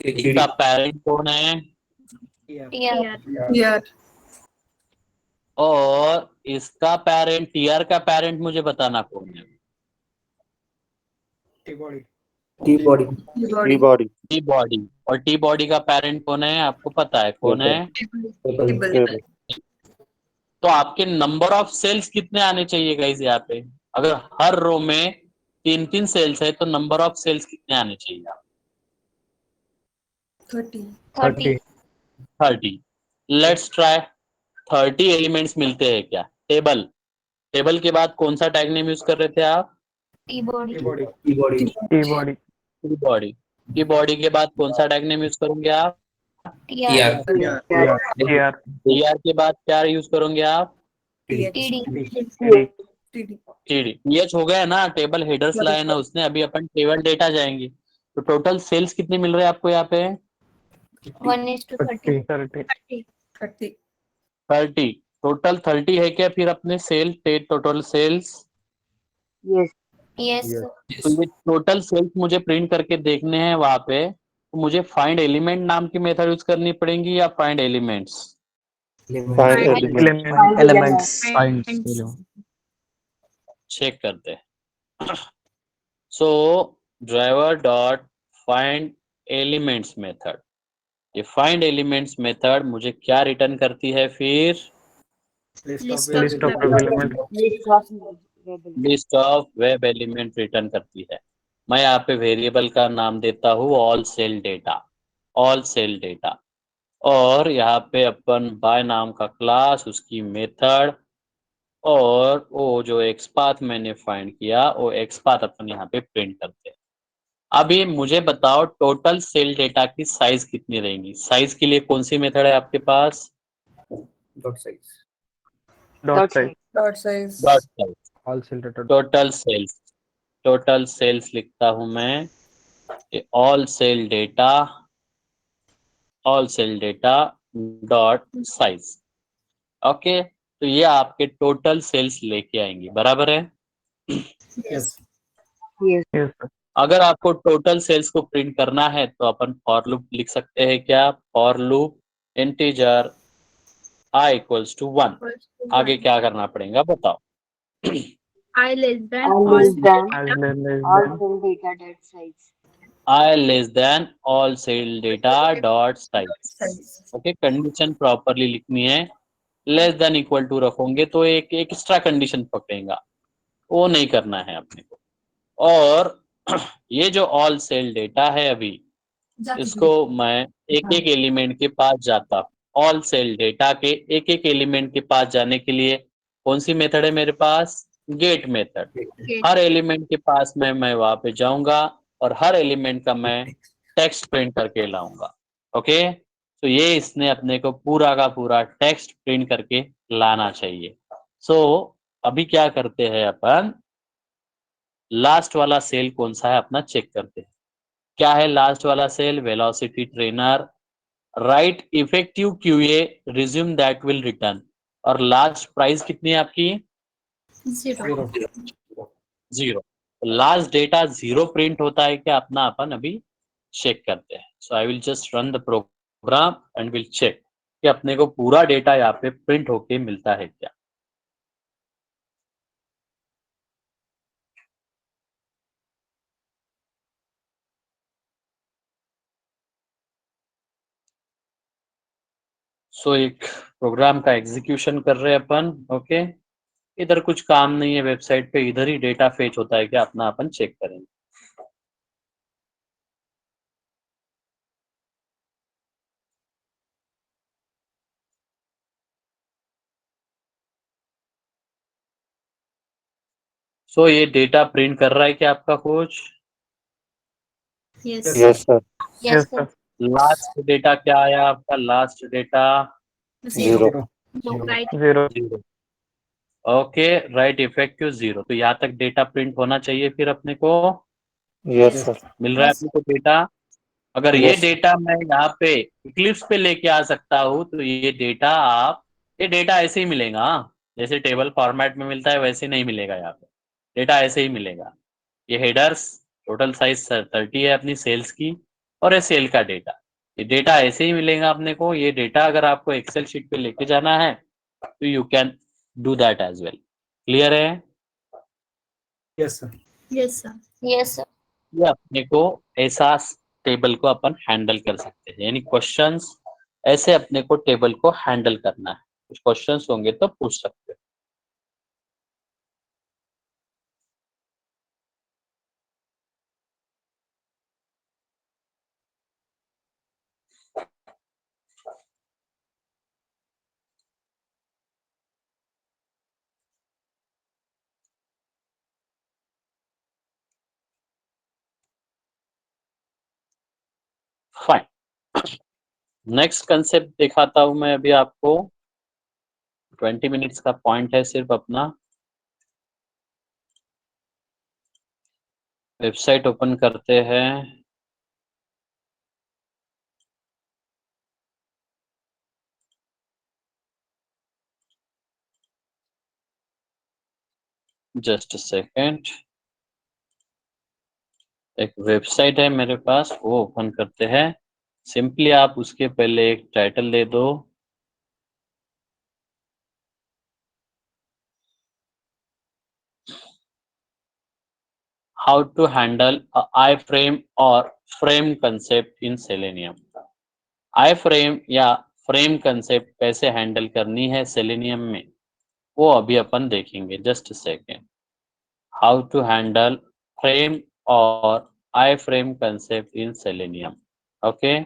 इसका पेरेंट कौन है? TR. और इसका पेरेंट, टीआर का पेरेंट मुझे बताना कौन है? T body T body. और टी बॉडी का पेरेंट कौन है आपको पता है कौन है? तो आपके नंबर ऑफ सेल्स कितने आने चाहिए गाइस यहाँ पे? अगर हर रो में 3-3 सेल्स है तो नंबर ऑफ सेल्स कितने आने चाहिए? 30। Let's try. 30 एलिमेंट्स मिलते हैं क्या? टेबल के बाद कौन सा टैग नेम यूज कर रहे थे आप? T-body. टी बॉडी के बाद कौन सा टैग नेम यूज करोगे आप? TR. TR. टीआर के बाद क्या यूज करोगे आप? टीडी। टीएच हो गया ना, टेबल हेडर्स लाया ना उसने। अभी अपन टेबल डेटा जाएंगे, तो टोटल सेल्स कितने मिल रहे हैं आपको यहाँ पे? 30. 30। टोटल 30 है क्या फिर अपने सेल टोटल सेल्स? Yes. तो ये टोटल सेल्स मुझे प्रिंट करके देखने हैं वहां पे, तो मुझे फाइंड एलिमेंट नाम की मेथड यूज करनी पड़ेगी या फाइंड एलिमेंट्स? एलिमेंट्स। चेक करते हैं। So driver dot find elements method, ये फाइंड एलिमेंट्स मेथड मुझे क्या रिटर्न करती है फिर? List of element. List of web element return करती है। मैं यहाँ पे वेरिएबल का नाम देता हूँ ऑल सेल डेटा, और यहाँ पे अपन बाय नाम का क्लास, उसकी मेथड, और वो जो एक्सपाथ मैंने फाइंड किया वो एक्सपाथ अपन यहाँ पे प्रिंट करते हैं। अभी मुझे बताओ टोटल सेल डेटा की साइज कितनी रहेगी? साइज के लिए कौन सी मेथड है आपके पास? Dot size. Dot size. All cell data. Total cells लिखता हूं मैं, all cell data dot size. Okay, तो ये आपके टोटल सेल्स लेके आएंगे, बराबर है? Yes. Yes. Yes, sir. अगर आपको टोटल सेल्स को प्रिंट करना है तो अपन फॉर लूप लिख सकते हैं क्या, for loop integer i equals to 1। आगे क्या करना पड़ेगा बताओ। I less than All all less than As less all than cell data that size. i less than all cell data dot size. size. Okay, condition properly लिखनी है। लेस देन इक्वल टू रखोगे तो एक एक्स्ट्रा कंडीशन पकड़ेगा, वो नहीं करना है अपने को। और ये जो ऑल सेल डेटा है अभी, इसको मैं एक एक एलिमेंट के पास जाता हूँ। ऑल सेल डेटा के एक एक एलिमेंट के पास जाने के लिए कौन सी मेथड है मेरे पास, गेट मेथड। Okay. हर एलिमेंट के पास में मैं वहां पे जाऊंगा और हर एलिमेंट का मैं टेक्स्ट प्रिंट करके लाऊंगा। ओके, तो ये इसने अपने को पूरा का पूरा टेक्स्ट प्रिंट करके लाना चाहिए। सो अभी क्या करते हैं अपन, लास्ट वाला सेल कौन सा है अपना चेक करते हैं। क्या है लास्ट वाला sale, velocity trainer, right effective QA resume that will return, और लास्ट प्राइस कितनी है आपकी, 0. 0। लास्ट डेटा 0 प्रिंट होता है क्या अपना, अपन अभी चेक करते हैं। So I will just run the program and will check कि अपने को पूरा डेटा यहाँ पे प्रिंट होके मिलता है क्या। सो एक प्रोग्राम का एग्जीक्यूशन कर रहे हैं अपन। ओके, इधर कुछ काम नहीं है वेबसाइट पे, इधर ही डेटा फेच होता है क्या अपना, अपन चेक करेंगे। सो ये डेटा प्रिंट कर रहा है क्या आपका coach. Yes. Yes, sir. yes, sir. Last data क्या आया आपका, last data 0. 0. No, right. 0. 0। Okay, right effective 0। तो यहाँ तक डेटा प्रिंट होना चाहिए फिर अपने को। Yes, sir. मिल रहा है Yes. अपने को डेटा। अगर ये Yes. डेटा मैं यहाँ पे इक्लिप्स पे लेके आ सकता हूँ तो ये डेटा आप, ये डेटा ऐसे ही मिलेगा, हाँ? जैसे टेबल फॉर्मेट में मिलता है वैसे नहीं मिलेगा यहाँ पे, डेटा ऐसे ही मिलेगा। ये हेडर्स, टोटल साइज 30 है अपनी सेल्स की, और ये सेल का डेटा, ये डेटा ऐसे ही मिलेगा अपने को। ये डेटा अगर आपको एक्सेल शीट पे लेके जाना है तो you can do that as well. Clear है। Yes, sir. Yes, sir. Yes, sir. ये अपने को ऐसा टेबल को अपन हैंडल कर सकते हैं, यानी क्वेश्चंस ऐसे अपने को टेबल को हैंडल करना है। कुछ क्वेश्चंस होंगे तो पूछ सकते हैं। फाइन, नेक्स्ट कंसेप्ट दिखाता हूं मैं अभी आपको। 20 मिनट्स का पॉइंट है सिर्फ अपना। वेबसाइट ओपन करते हैं। जस्ट सेकेंड, एक वेबसाइट है मेरे पास, वो ओपन करते हैं। सिंपली आप उसके पहले एक टाइटल दे दो, how to handle iframe और frame concept in Selenium. Iframe या फ्रेम कंसेप्ट कैसे हैंडल करनी है सेलेनियम में, वो अभी अपन देखेंगे। Just second, how to handle frame और iframe concept in Selenium. Okay,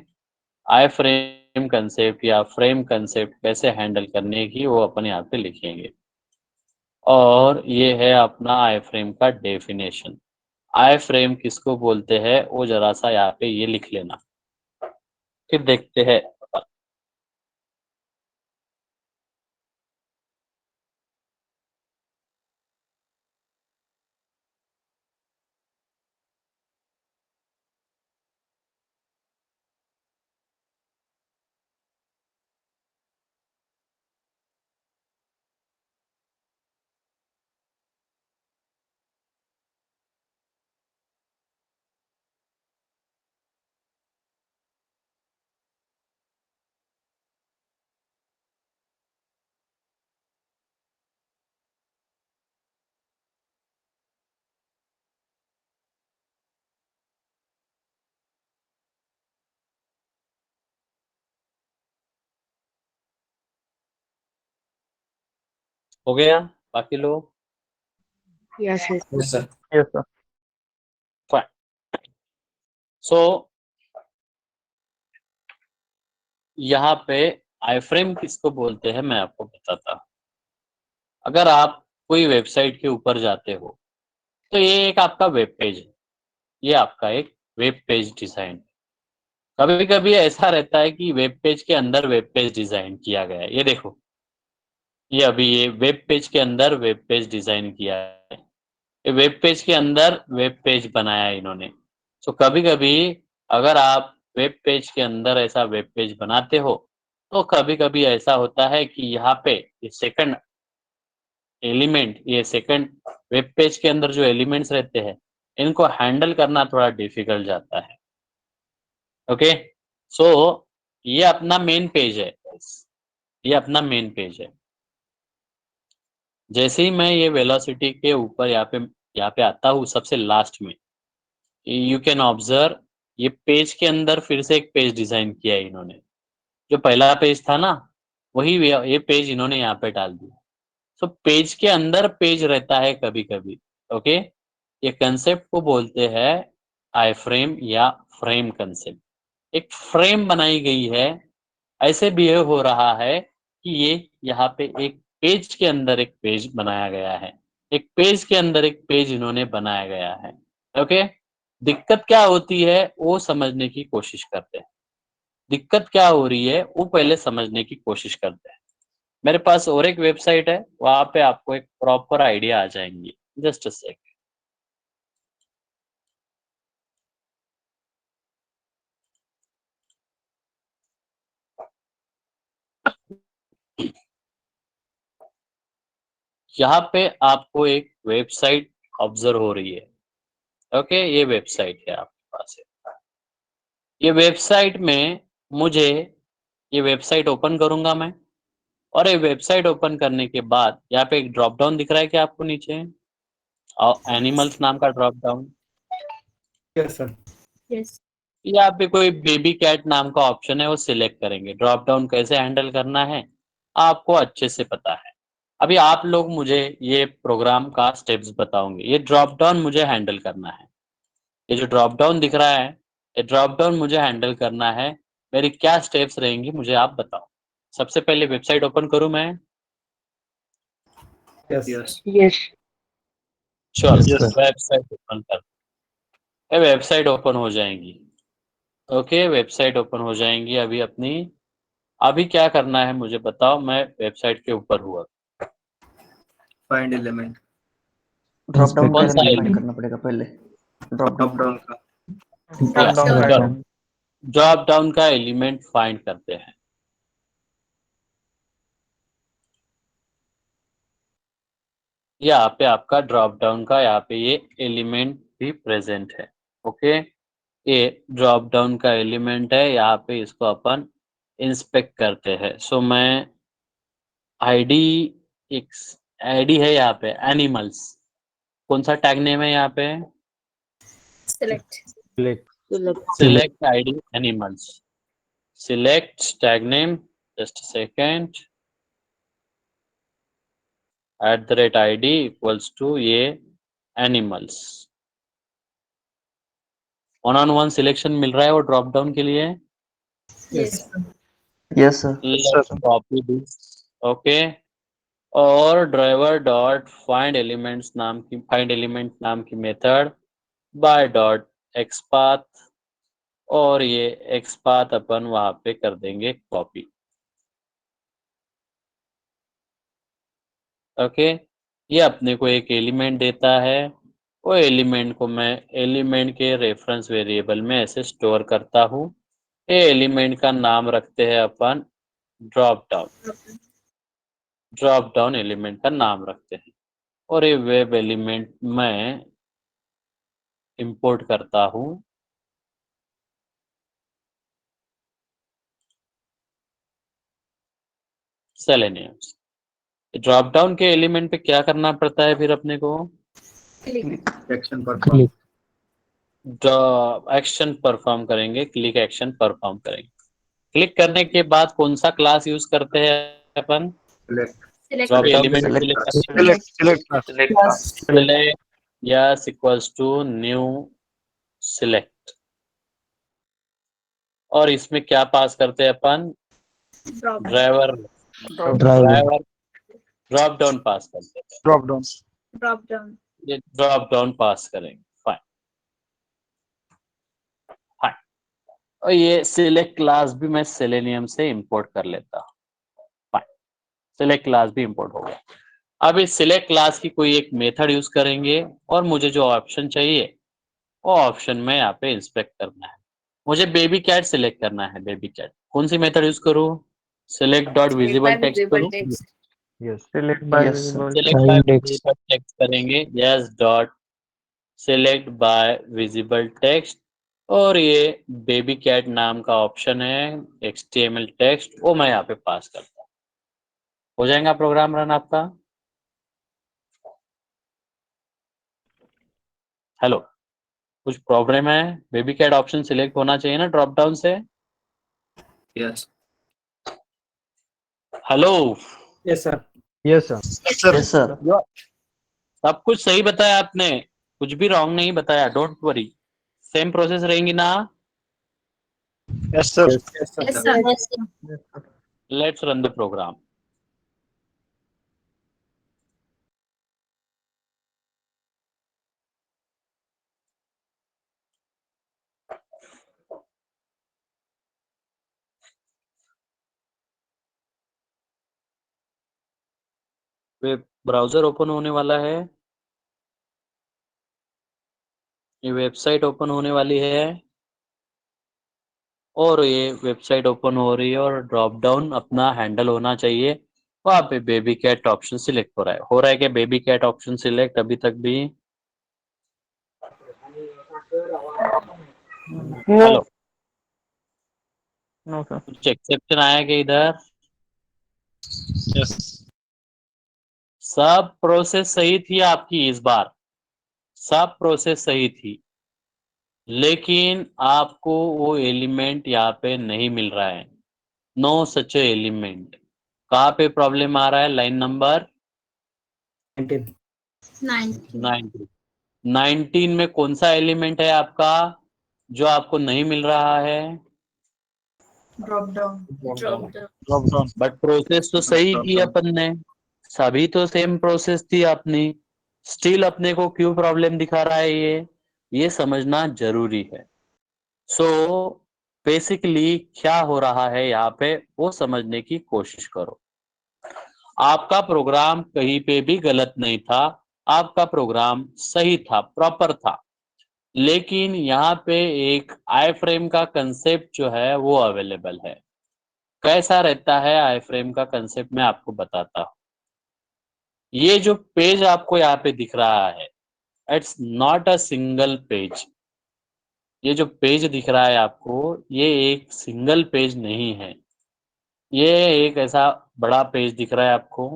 iframe concept या फ्रेम कंसेप्ट कैसे हैंडल करने की वो अपन यहाँ पे लिखेंगे। और ये है अपना आई फ्रेम का डेफिनेशन। आई फ्रेम किसको बोलते हैं वो जरा सा यहाँ पे ये लिख लेना, फिर देखते हैं। हो गया? बाकी लोग Yes, sir. Yes, sir. Yes, sir. Fine. So यहाँ पे आईफ्रेम किसको बोलते हैं मैं आपको बताता हूँ। अगर आप कोई वेबसाइट के ऊपर जाते हो तो ये एक आपका वेब पेज है, ये आपका एक वेब पेज डिजाइन। कभी कभी ऐसा रहता है कि वेब पेज के अंदर वेब पेज डिजाइन किया गया है। ये देखो, ये अभी ये वेब पेज के अंदर वेब पेज डिजाइन किया है, ये वेब पेज के अंदर वेब पेज बनाया है इन्होंने। तो कभी कभी अगर आप वेब पेज के अंदर ऐसा वेब पेज बनाते हो तो कभी कभी ऐसा होता है कि यहाँ पे ये सेकंड एलिमेंट, ये सेकंड वेब पेज के अंदर जो एलिमेंट्स रहते हैं इनको हैंडल करना थोड़ा डिफिकल्ट जाता है। ओके, सो ये अपना मेन पेज है, ये अपना मेन पेज है। जैसे ही मैं ये वेलोसिटी के ऊपर यहाँ पे आता हूँ सबसे लास्ट में, यू कैन ऑब्जर्व ये पेज के अंदर फिर से एक पेज डिजाइन किया है इन्होंने। जो पहला पेज था ना, वही ये पेज इन्होंने यहाँ पे डाल दिया। सो पेज के अंदर पेज रहता है कभी कभी। ओके, ये कंसेप्ट को बोलते हैं आई फ्रेम या फ्रेम कंसेप्ट। एक फ्रेम बनाई गई है, ऐसे बिहेव हो रहा है कि ये यहाँ पे एक पेज के अंदर एक पेज बनाया गया है, एक पेज के अंदर एक पेज इन्होंने बनाया गया है। ओके, दिक्कत क्या होती है वो समझने की कोशिश करते हैं। दिक्कत क्या हो रही है वो पहले समझने की कोशिश करते हैं। मेरे पास और एक वेबसाइट है, वहां पे आपको एक प्रॉपर आइडिया आ जाएंगी। जस्ट अ सेक। यहाँ पे आपको एक वेबसाइट ऑब्जर्व हो रही है। ओके, ये वेबसाइट है आपके पास है। ये वेबसाइट में मुझे, ये वेबसाइट ओपन करूंगा मैं, और ये वेबसाइट ओपन करने के बाद यहाँ पे एक ड्रॉप डाउन दिख रहा है क्या आपको नीचे, और एनिमल्स नाम का drop down. Yes, sir. Yes. यहाँ पे कोई बेबी कैट नाम का ऑप्शन है, वो सिलेक्ट करेंगे। ड्रॉप डाउन कैसे हैंडल करना है आपको अच्छे से पता है। अभी आप लोग मुझे ये प्रोग्राम का स्टेप्स बताओगे। ये ड्रॉप डाउन मुझे हैंडल करना है, ये जो ड्रॉप डाउन दिख रहा है ये ड्रॉप डाउन मुझे हैंडल करना है। मेरी क्या स्टेप्स रहेंगी मुझे आप बताओ। सबसे पहले वेबसाइट ओपन करूं मैं? Yes. Yes. Yes. चलो वेबसाइट ओपन कर, वेबसाइट ओपन हो जाएंगी। ओके, वेबसाइट ओपन हो जाएंगी अभी अपनी। अभी क्या करना है मुझे बताओ, मैं वेबसाइट के ऊपर हुआ। Find element. ड्रॉप डाउन का कौन सा एलिमेंट फाइंड एलिमेंट? करना पड़ेगा पहले। ड्रॉप Drop डाउन का। down का. Yes, Drop down. चलो ड्रॉप डाउन का एलिमेंट फाइंड करते हैं। यहाँ पे आपका ड्रॉप डाउन का, यहाँ पे ये एलिमेंट भी प्रेजेंट है। ओके, ये ड्रॉप डाउन का एलिमेंट है, यहाँ पे इसको अपन इंस्पेक्ट करते हैं। सो मैं आईडी, एक आईडी है यहाँ पे एनिमल्स। कौन सा टैग नेम है यहाँ पे? Select. Select. Select. Select ID animals. Select tag name, just second, @id equals to ये एनिमल्स। 1-on-1 सिलेक्शन मिल रहा है वो ड्रॉप डाउन के लिए। Yes. Yes sir. Let's copy this. Okay, और ड्राइवर डॉट फाइंड एलिमेंट नाम की मेथड बाय डॉट एक्सपाथ, और ये एक्सपाथ अपन वहां पे कर देंगे कॉपी। ओके, ये अपने को एक एलिमेंट देता है, वो एलिमेंट को मैं एलिमेंट के रेफरेंस वेरिएबल में ऐसे स्टोर करता हूँ। ये एलिमेंट का नाम रखते हैं अपन drop down. Drop down element का नाम रखते हैं, और ये वेब एलिमेंट मैं इंपोर्ट करता हूँ। सेलेनियम। ड्रॉप डाउन के एलिमेंट पे क्या करना पड़ता है फिर अपने को? Click. Action perform. Action perform करेंगे, क्लिक एक्शन परफॉर्म करेंगे। क्लिक करने के बाद कौन सा क्लास यूज करते हैं अपन? Select. Select. ड्रॉप डाउन में Select select class. करेंगे। Select. select yes equals to new select, और इसमें क्या पास करते हैं अपन, Drop. ड्राइवर ड्रॉप डाउन पास करते हैं, Drop down. ये ड्रॉप डाउन पास करेंगे। फाइन फाइन, और ये सिलेक्ट क्लास भी मैं सेलेनियम से इंपोर्ट कर लेता हूँ। फाइन, सिलेक्ट क्लास भी इंपोर्ट हो गया। अब इस सिलेक्ट क्लास की कोई एक मेथड यूज करेंगे और मुझे जो ऑप्शन चाहिए वो ऑप्शन में यहाँ पे इंस्पेक्ट करना है। मुझे बेबी कैट सिलेक्ट करना है। बेबी कैट कौन सी मेथड यूज करूँ, सिलेक्ट डॉट विजिबल टेक्स्ट करूँ, Text. Yes. Select by Yes, sir. visible select by visible text करेंगे, yes dot select by visible text, और ये बेबी कैट नाम का ऑप्शन है, HTML टेक्स्ट, वो मैं यहाँ पे पास करता हूँ। हो जाएगा प्रोग्राम रन आपका। हेलो, कुछ प्रॉब्लम है? बेबी कैट ऑप्शन सिलेक्ट होना चाहिए ना ड्रॉप डाउन से। Yes. Hello, Yes, sir. Yes, sir. Yes, sir. सब कुछ सही बताया आपने, कुछ भी रॉन्ग नहीं बताया। डोंट वरी, सेम प्रोसेस रहेंगी ना। Yes, sir. Yes, sir. Yes, sir. Let's run the program. Web browser open होने वाला है, ये वेबसाइट ओपन होने वाली है, और ये वेबसाइट ओपन हो रही है और ड्रॉप डाउन अपना हैंडल होना चाहिए। वहाँ पे बेबी कैट ऑप्शन सिलेक्ट हो रहा है क्या बेबी कैट ऑप्शन सिलेक्ट अभी तक भी? Hello, No, sir. कुछ एक्सेप्शन आया क्या इधर? सब प्रोसेस सही थी आपकी इस बार, सब प्रोसेस सही थी, लेकिन आपको वो एलिमेंट यहाँ पे नहीं मिल रहा है। No such element. कहाँ पे प्रॉब्लम आ रहा है? Line number 19. 19. 19 में कौन सा एलिमेंट है आपका जो आपको नहीं मिल रहा है? Drop down. बट प्रोसेस तो सही की अपन ने, सभी तो सेम प्रोसेस थी अपनी, स्टिल अपने को क्यों प्रॉब्लम दिखा रहा है ये समझना जरूरी है। सो बेसिकली क्या हो रहा है यहाँ पे वो समझने की कोशिश करो। आपका प्रोग्राम कहीं पे भी गलत नहीं था, आपका प्रोग्राम सही था, प्रॉपर था, लेकिन यहाँ पे एक आई फ्रेम का कंसेप्ट जो है वो अवेलेबल है। कैसा रहता है आई फ्रेम का कंसेप्ट मैं आपको बताता हूँ। ये जो पेज आपको यहाँ पे दिख रहा है, it's not a single page. ये जो पेज दिख रहा है आपको, ये एक सिंगल पेज नहीं है, ये एक ऐसा बड़ा पेज दिख रहा है आपको।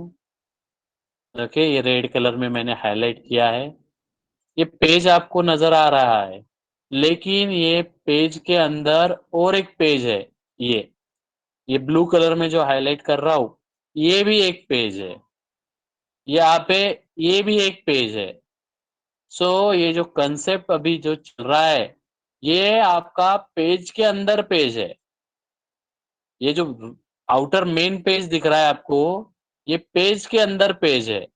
देखिए ये रेड कलर में मैंने हाईलाइट किया है, ये पेज आपको नजर आ रहा है, लेकिन ये पेज के अंदर और एक पेज है। ये ब्लू कलर में जो हाईलाइट कर रहा हूं, ये भी एक पेज है, यहाँ पे ये भी एक पेज है। सो ये जो कंसेप्ट अभी जो चल रहा है, ये आपका पेज के अंदर पेज है। ये जो आउटर मेन पेज दिख रहा है आपको, ये पेज के अंदर पेज है।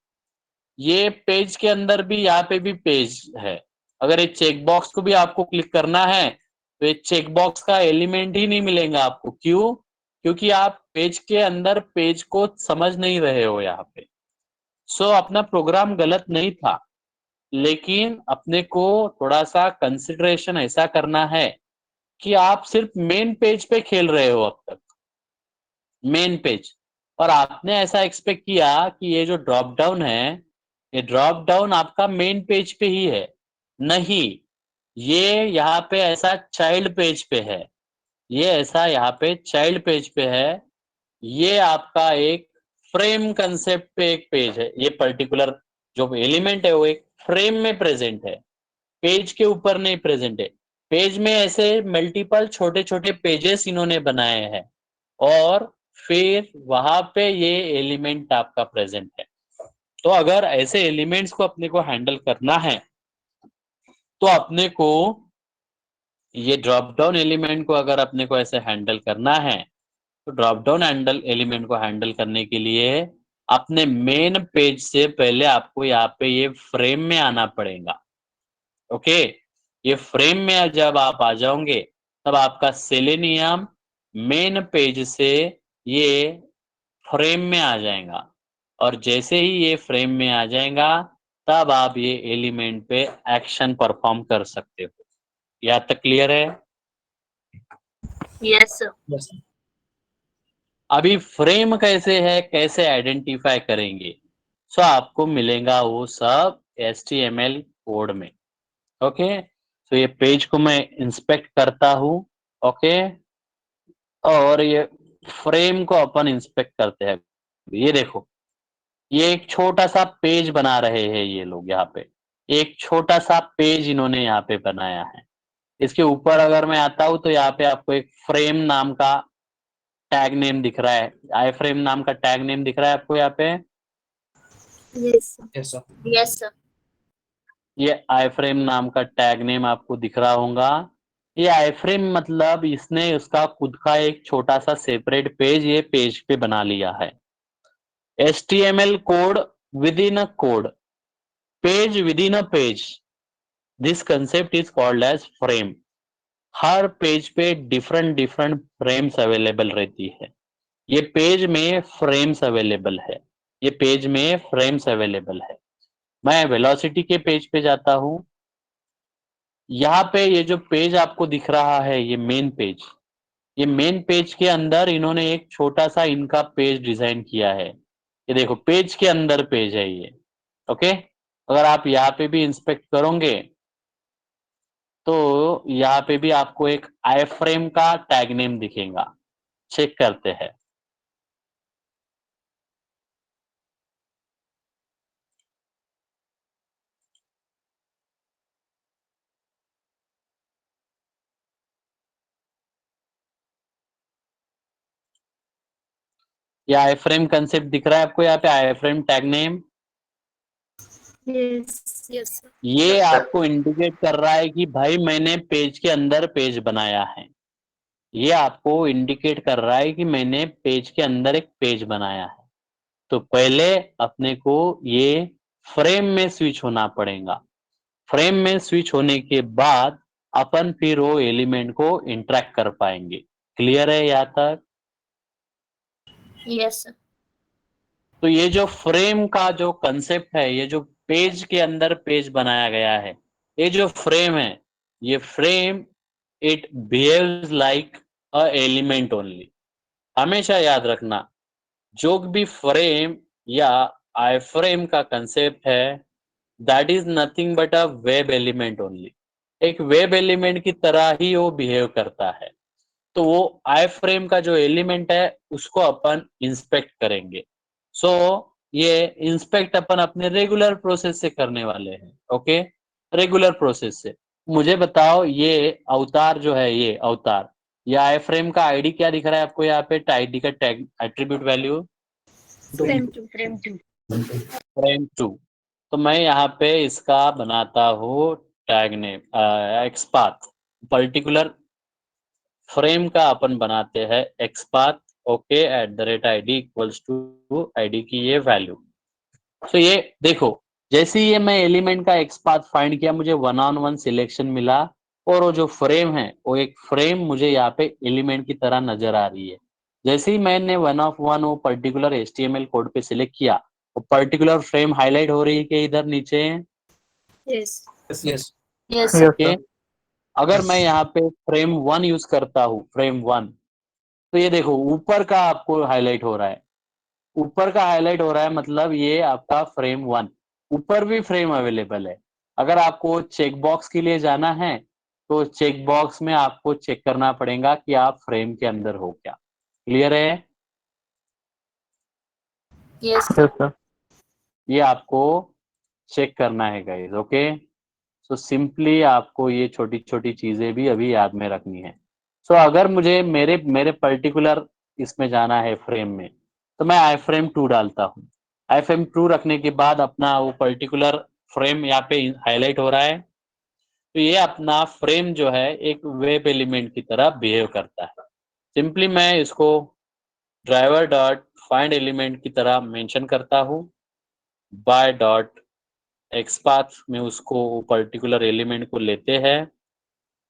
ये पेज के अंदर भी यहाँ पे भी पेज है। अगर ये चेक बॉक्स को भी आपको क्लिक करना है तो ये चेक बॉक्स का एलिमेंट ही नहीं मिलेगा आपको। क्यों? क्योंकि आप पेज के अंदर पेज को समझ नहीं रहे हो यहाँ पे। सो अपना प्रोग्राम गलत नहीं था, लेकिन अपने को थोड़ा सा कंसिडरेशन ऐसा करना है कि आप सिर्फ मेन पेज पे खेल रहे हो अब तक, मेन पेज, और आपने ऐसा एक्सपेक्ट किया कि ये जो ड्रॉप डाउन है, ये ड्रॉप डाउन आपका मेन पेज पे ही है। नहीं, ये यहाँ पे ऐसा चाइल्ड पेज पे है, ये ऐसा यहाँ पे चाइल्ड पेज पे है। ये आपका एक फ्रेम कंसेप्ट पे एक पेज है। ये पर्टिकुलर जो एलिमेंट है वो एक फ्रेम में प्रेजेंट है, पेज के ऊपर नहीं प्रेजेंट है। पेज में ऐसे मल्टीपल छोटे छोटे पेजेस इन्होंने बनाए हैं, और फिर वहां पे ये एलिमेंट आपका प्रेजेंट है। तो अगर ऐसे एलिमेंट्स को अपने को हैंडल करना है तो अपने को ये ड्रॉप डाउन एलिमेंट को अगर अपने को ऐसे हैंडल करना है तो ड्रॉप डाउन हैंडल एलिमेंट को हैंडल करने के लिए अपने मेन पेज से पहले आपको यहाँ पे ये फ्रेम में आना पड़ेगा। ओके, ये फ्रेम में जब आप आ जाओगे तब आपका सेलेनियम मेन पेज से ये फ्रेम में आ जाएगा, और जैसे ही ये फ्रेम में आ जाएगा तब आप ये एलिमेंट पे एक्शन परफॉर्म कर सकते हो। यहाँ तक क्लियर है? Yes, sir. Yes. अभी फ्रेम कैसे है, कैसे आइडेंटिफाई करेंगे? सो आपको मिलेगा वो सब HTML कोड में। ओके, तो ये पेज को मैं इंस्पेक्ट करता हूँ। ओके, और ये फ्रेम को अपन इंस्पेक्ट करते हैं। ये देखो, ये एक छोटा सा पेज बना रहे हैं ये लोग। यहाँ पे एक छोटा सा पेज इन्होंने यहाँ पे बनाया है। इसके ऊपर अगर मैं आता हूँ तो यहाँ पे आपको एक फ्रेम नाम का टैग नेम दिख रहा है। आई फ्रेम नाम का टैग नेम दिख रहा है आपको यहाँ पे। Yes, sir. Yes, sir. Yes, sir. ये आई फ्रेम नाम का टैग नेम आपको दिख रहा होगा। ये आई फ्रेम मतलब इसने उसका खुद का एक छोटा सा सेपरेट पेज ये पेज पे बना लिया है। HTML code within a code, page within a page, this concept is called as frame. हर पेज पे डिफरेंट डिफरेंट फ्रेम्स अवेलेबल रहती है। ये पेज में फ्रेम्स अवेलेबल है, ये पेज में फ्रेम्स अवेलेबल है। मैं वेलोसिटी के पेज पे जाता हूँ। यहाँ पे ये जो पेज आपको दिख रहा है ये मेन पेज, ये मेन पेज के अंदर इन्होंने एक छोटा सा इनका पेज डिजाइन किया है। ये देखो, पेज के अंदर पेज है ये। ओके, अगर आप यहाँ पे भी इंस्पेक्ट करोगे तो यहाँ पे भी आपको एक आई फ्रेम का टैग नेम दिखेगा। चेक करते हैं। ये आई फ्रेम कंसेप्ट दिख रहा है आपको यहाँ पे, iframe tag name. Yes, yes, sir. ये आपको इंडिकेट कर रहा है कि भाई मैंने पेज के अंदर पेज बनाया है। ये आपको इंडिकेट कर रहा है कि मैंने पेज के अंदर एक पेज बनाया है। तो पहले अपने को ये फ्रेम में स्विच होना पड़ेगा। फ्रेम में स्विच होने के बाद अपन फिर वो एलिमेंट को इंटरेक्ट कर पाएंगे। क्लियर है यहाँ तक? Yes, sir. तो ये जो फ्रेम का जो कंसेप्ट है, ये जो पेज के अंदर पेज बनाया गया है, ये जो फ्रेम है, ये frame it behaves like a element only. हमेशा याद रखना, जो भी फ्रेम या आई फ्रेम का कंसेप्ट है that is nothing but a web element only. एक वेब एलिमेंट की तरह ही वो बिहेव करता है। तो वो आई फ्रेम का जो एलिमेंट है उसको अपन इंस्पेक्ट करेंगे। सो ये इंस्पेक्ट अपन अपने रेगुलर प्रोसेस से करने वाले हैं। ओके, रेगुलर प्रोसेस से। मुझे बताओ, ये अवतार जो है, ये अवतार, ये आई फ्रेम का आईडी क्या दिख रहा है आपको यहाँ पे? आईडी का tag attribute value Frame two. Frame 2। तो मैं यहाँ पे इसका बनाता हूँ tag name XPath. Particular frame का अपन बनाते हैं XPath. Okay, @id equals to ID की ये वैल्यू। तो ये देखो, जैसे ही ये मैं एलिमेंट का एक्सपाथ फाइंड किया मुझे 1-on-1 सिलेक्शन मिला, और वो जो फ्रेम है वो एक फ्रेम मुझे यहाँ पे एलिमेंट की तरह नजर आ रही है। जैसे ही मैंने 1-of-1 वो पर्टिकुलर HTML कोड पे सिलेक्ट किया, वो पर्टिकुलर फ्रेम हाईलाइट हो रही है कि इधर नीचे? Yes. Yes. Yes. Yes, sir. Okay, अगर मैं यहाँ पे फ्रेम 1 यूज करता हूँ, फ्रेम 1, तो ये देखो ऊपर का आपको हाईलाइट हो रहा है। ऊपर का हाईलाइट हो रहा है मतलब ये आपका फ्रेम 1। ऊपर भी फ्रेम अवेलेबल है। अगर आपको चेक बॉक्स के लिए जाना है तो चेक बॉक्स में आपको चेक करना पड़ेगा कि आप फ्रेम के अंदर हो क्या। क्लियर है? Yes, sir. ये आपको चेक करना है गाइस। ओके, सो सिंपली आपको ये छोटी छोटी चीजें भी अभी याद में रखनी है। सो अगर मुझे मेरे पर्टिकुलर इसमें जाना है फ्रेम में, तो मैं आई फ्रेम 2 डालता हूँ। आई फ्रेम 2 रखने के बाद अपना वो पर्टिकुलर फ्रेम यहाँ पे हाईलाइट हो रहा है। तो ये अपना फ्रेम जो है एक वेब एलिमेंट की तरह बिहेव करता है। सिंपली मैं इसको ड्राइवर डॉट फाइंड एलिमेंट की तरह मेंशन करता हूँ। बाय डॉट एक्सपाथ में उसको पर्टिकुलर एलिमेंट को लेते हैं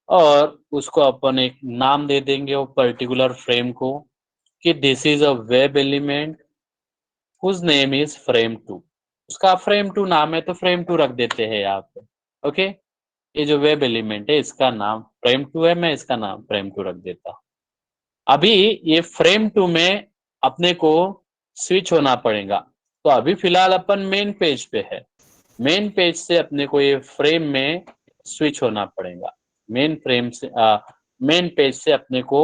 और उसको अपन एक नाम दे देंगे वो पर्टिकुलर फ्रेम को कि this is a web element whose name is frame 2। उसका फ्रेम 2 नाम है तो फ्रेम 2 रख देते हैं यहाँ पे। ओके, ये जो वेब एलिमेंट है इसका नाम फ्रेम 2 है, मैं इसका नाम फ्रेम 2 रख देता हूँ। अभी ये फ्रेम 2 में अपने को स्विच होना पड़ेगा। तो अभी फिलहाल अपन मेन पेज पे है, मेन पेज से अपने को ये फ्रेम में स्विच होना पड़ेगा। मेन पेज से अपने को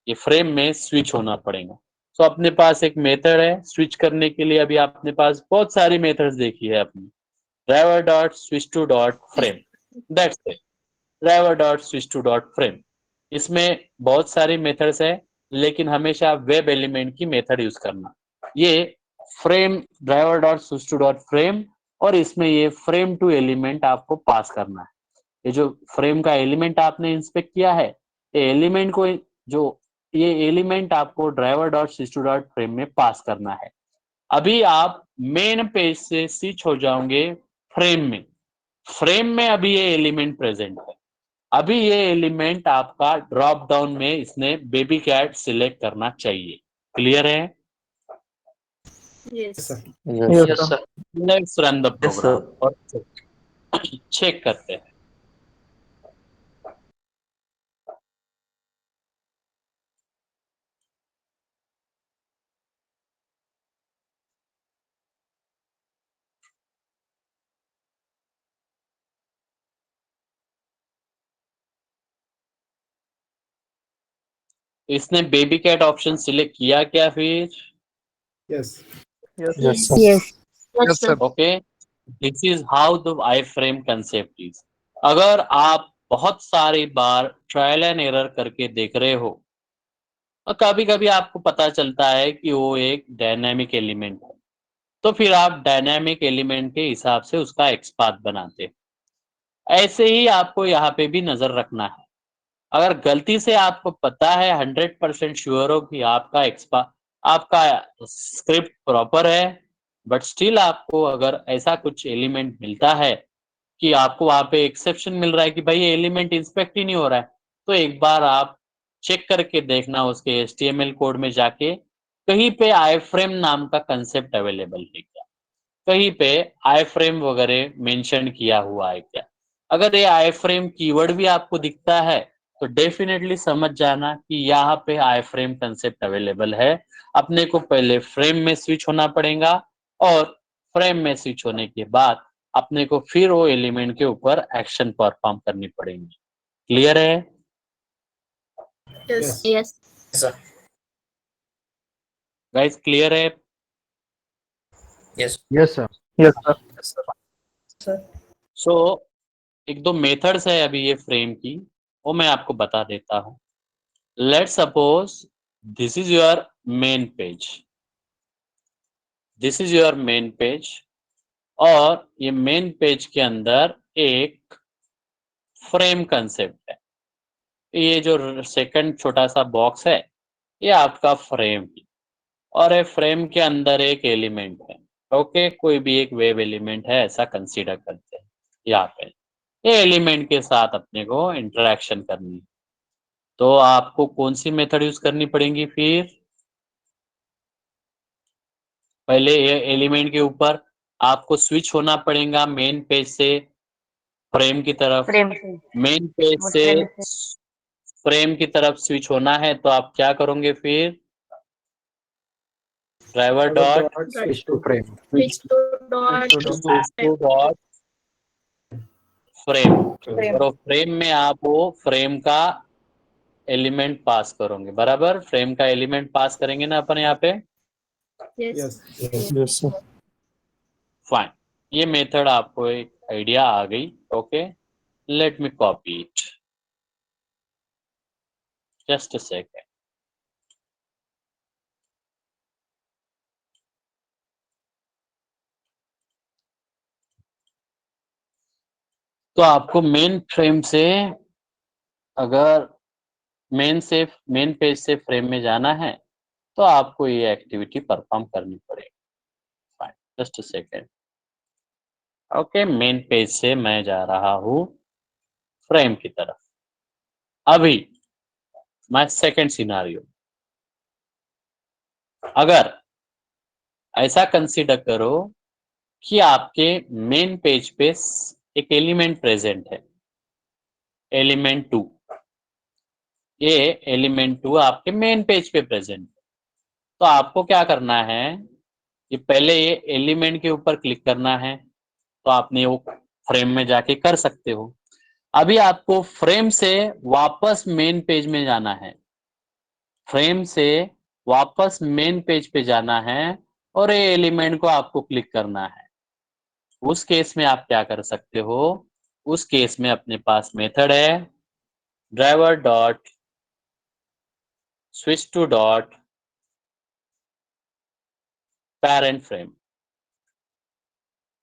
ये फ्रेम में स्विच होना पड़ेगा। तो अपने पास एक मेथड है स्विच करने के लिए। अभी अपने पास बहुत सारी मेथड्स देखी है अपनी। Driver dot switch to dot frame, that's it. Driver dot switch to dot frame, इसमें बहुत सारी मेथड्स है, लेकिन हमेशा वेब एलिमेंट की मेथड यूज करना। ये frame driver dot switch to dot frame, और इसमें ये फ्रेम टू एलिमेंट आपको पास करना है। ये जो फ्रेम का एलिमेंट आपने इंस्पेक्ट किया है, ये एलिमेंट को जो ये एलिमेंट आपको driver dot switch to dot frame में पास करना है। अभी आप मेन पेज से स्विच हो जाओगे फ्रेम में। फ्रेम में अभी ये एलिमेंट प्रेजेंट है। अभी ये एलिमेंट आपका ड्रॉप डाउन में इसने बेबी कैट सिलेक्ट करना चाहिए। क्लियर है? Yes. Yes, sir. Let's run the Yes, sir. Program और चेक करते हैं। इसने बेबी कैट ऑप्शन सिलेक्ट किया क्या फिर? Yes. Yes. Yes, sir. Yes. Yes, sir. Okay, this is how the I frame concept is. अगर आप बहुत सारी बार ट्रायल एंड एरर करके देख रहे हो और कभी कभी आपको पता चलता है कि वो एक डायनामिक एलिमेंट है, तो फिर आप डायनामिक एलिमेंट के हिसाब से उसका एक्सपाथ बनाते हैं। ऐसे ही आपको यहाँ पे भी नजर रखना है। अगर गलती से आपको पता है 100% श्योर हो कि आपका स्क्रिप्ट प्रॉपर है, बट स्टिल आपको अगर ऐसा कुछ एलिमेंट मिलता है कि आपको वहां पे एक्सेप्शन मिल रहा है कि भाई ये एलिमेंट इंस्पेक्ट ही नहीं हो रहा है, तो एक बार आप चेक करके देखना उसके HTML कोड में जाके कहीं पे आई फ्रेम नाम का कंसेप्ट अवेलेबल है क्या, कहीं पे आई फ्रेम वगैरह मेंशन किया हुआ है क्या। अगर ये आई फ्रेम कीवर्ड भी आपको दिखता है तो डेफिनेटली समझ जाना कि यहाँ पे आई फ्रेम कंसेप्ट अवेलेबल है। अपने को पहले फ्रेम में स्विच होना पड़ेगा और फ्रेम में स्विच होने के बाद अपने को फिर वो एलिमेंट के ऊपर एक्शन परफॉर्म करनी पड़ेगी। क्लियर है Yes. Yes. Sir. Guys? Clear है? Yes. Yes, sir. Yes, sir. सो एक दो मेथड्स है अभी ये फ्रेम की, वो मैं आपको बता देता हूँ। Let's suppose this is your main page, this is your main page, और ये मेन पेज के अंदर एक फ्रेम कंसेप्ट है। ये जो सेकंड छोटा सा बॉक्स है ये आपका फ्रेम है, और ये फ्रेम के अंदर एक एलिमेंट है। ओके, कोई भी एक वेब एलिमेंट है ऐसा कंसीडर करते हैं। यहाँ पे ये एलिमेंट के साथ अपने को इंटरेक्शन करनी है, तो आपको कौन सी मेथड यूज करनी पड़ेगी फिर? पहले ये एलिमेंट के ऊपर आपको स्विच होना पड़ेगा मेन पेज से फ्रेम की तरफ। Frame से मेन पेज से frame से फ्रेम की तरफ स्विच होना है तो आप क्या करोगे फिर? Driver dot Dot switch to frame. Switch to dot. Dot frame, frame. और फ्रेम में आप वो फ्रेम का एलिमेंट पास करोगे। बराबर, फ्रेम का एलिमेंट पास करेंगे ना अपन यहाँ पे। Yes. Yes, sir. फाइन, ये मेथड आपको एक आइडिया आ गई। Okay, let me copy it, just a second. तो आपको मेन फ्रेम से, अगर मेन पेज से फ्रेम में जाना है तो आपको ये एक्टिविटी परफॉर्म करनी पड़ेगी। Fine, just a second. Okay, main page से मैं जा रहा हूं फ्रेम की तरफ। अभी मैं सेकेंड सिनारियो, अगर ऐसा कंसीडर करो कि आपके मेन पेज पे एक एलिमेंट प्रेजेंट है, एलिमेंट 2। ये एलिमेंट 2 आपके मेन पेज पे प्रेजेंट है। तो आपको क्या करना है कि पहले ये एलिमेंट के ऊपर क्लिक करना है, तो आपने वो फ्रेम में जाके कर सकते हो। अभी आपको फ्रेम से वापस मेन पेज में जाना है, फ्रेम से वापस मेन पेज पे जाना है और ये एलिमेंट को आपको क्लिक करना है। उस केस में आप क्या कर सकते हो, उस केस में अपने पास मेथड है driver dot switch to dot parent frame.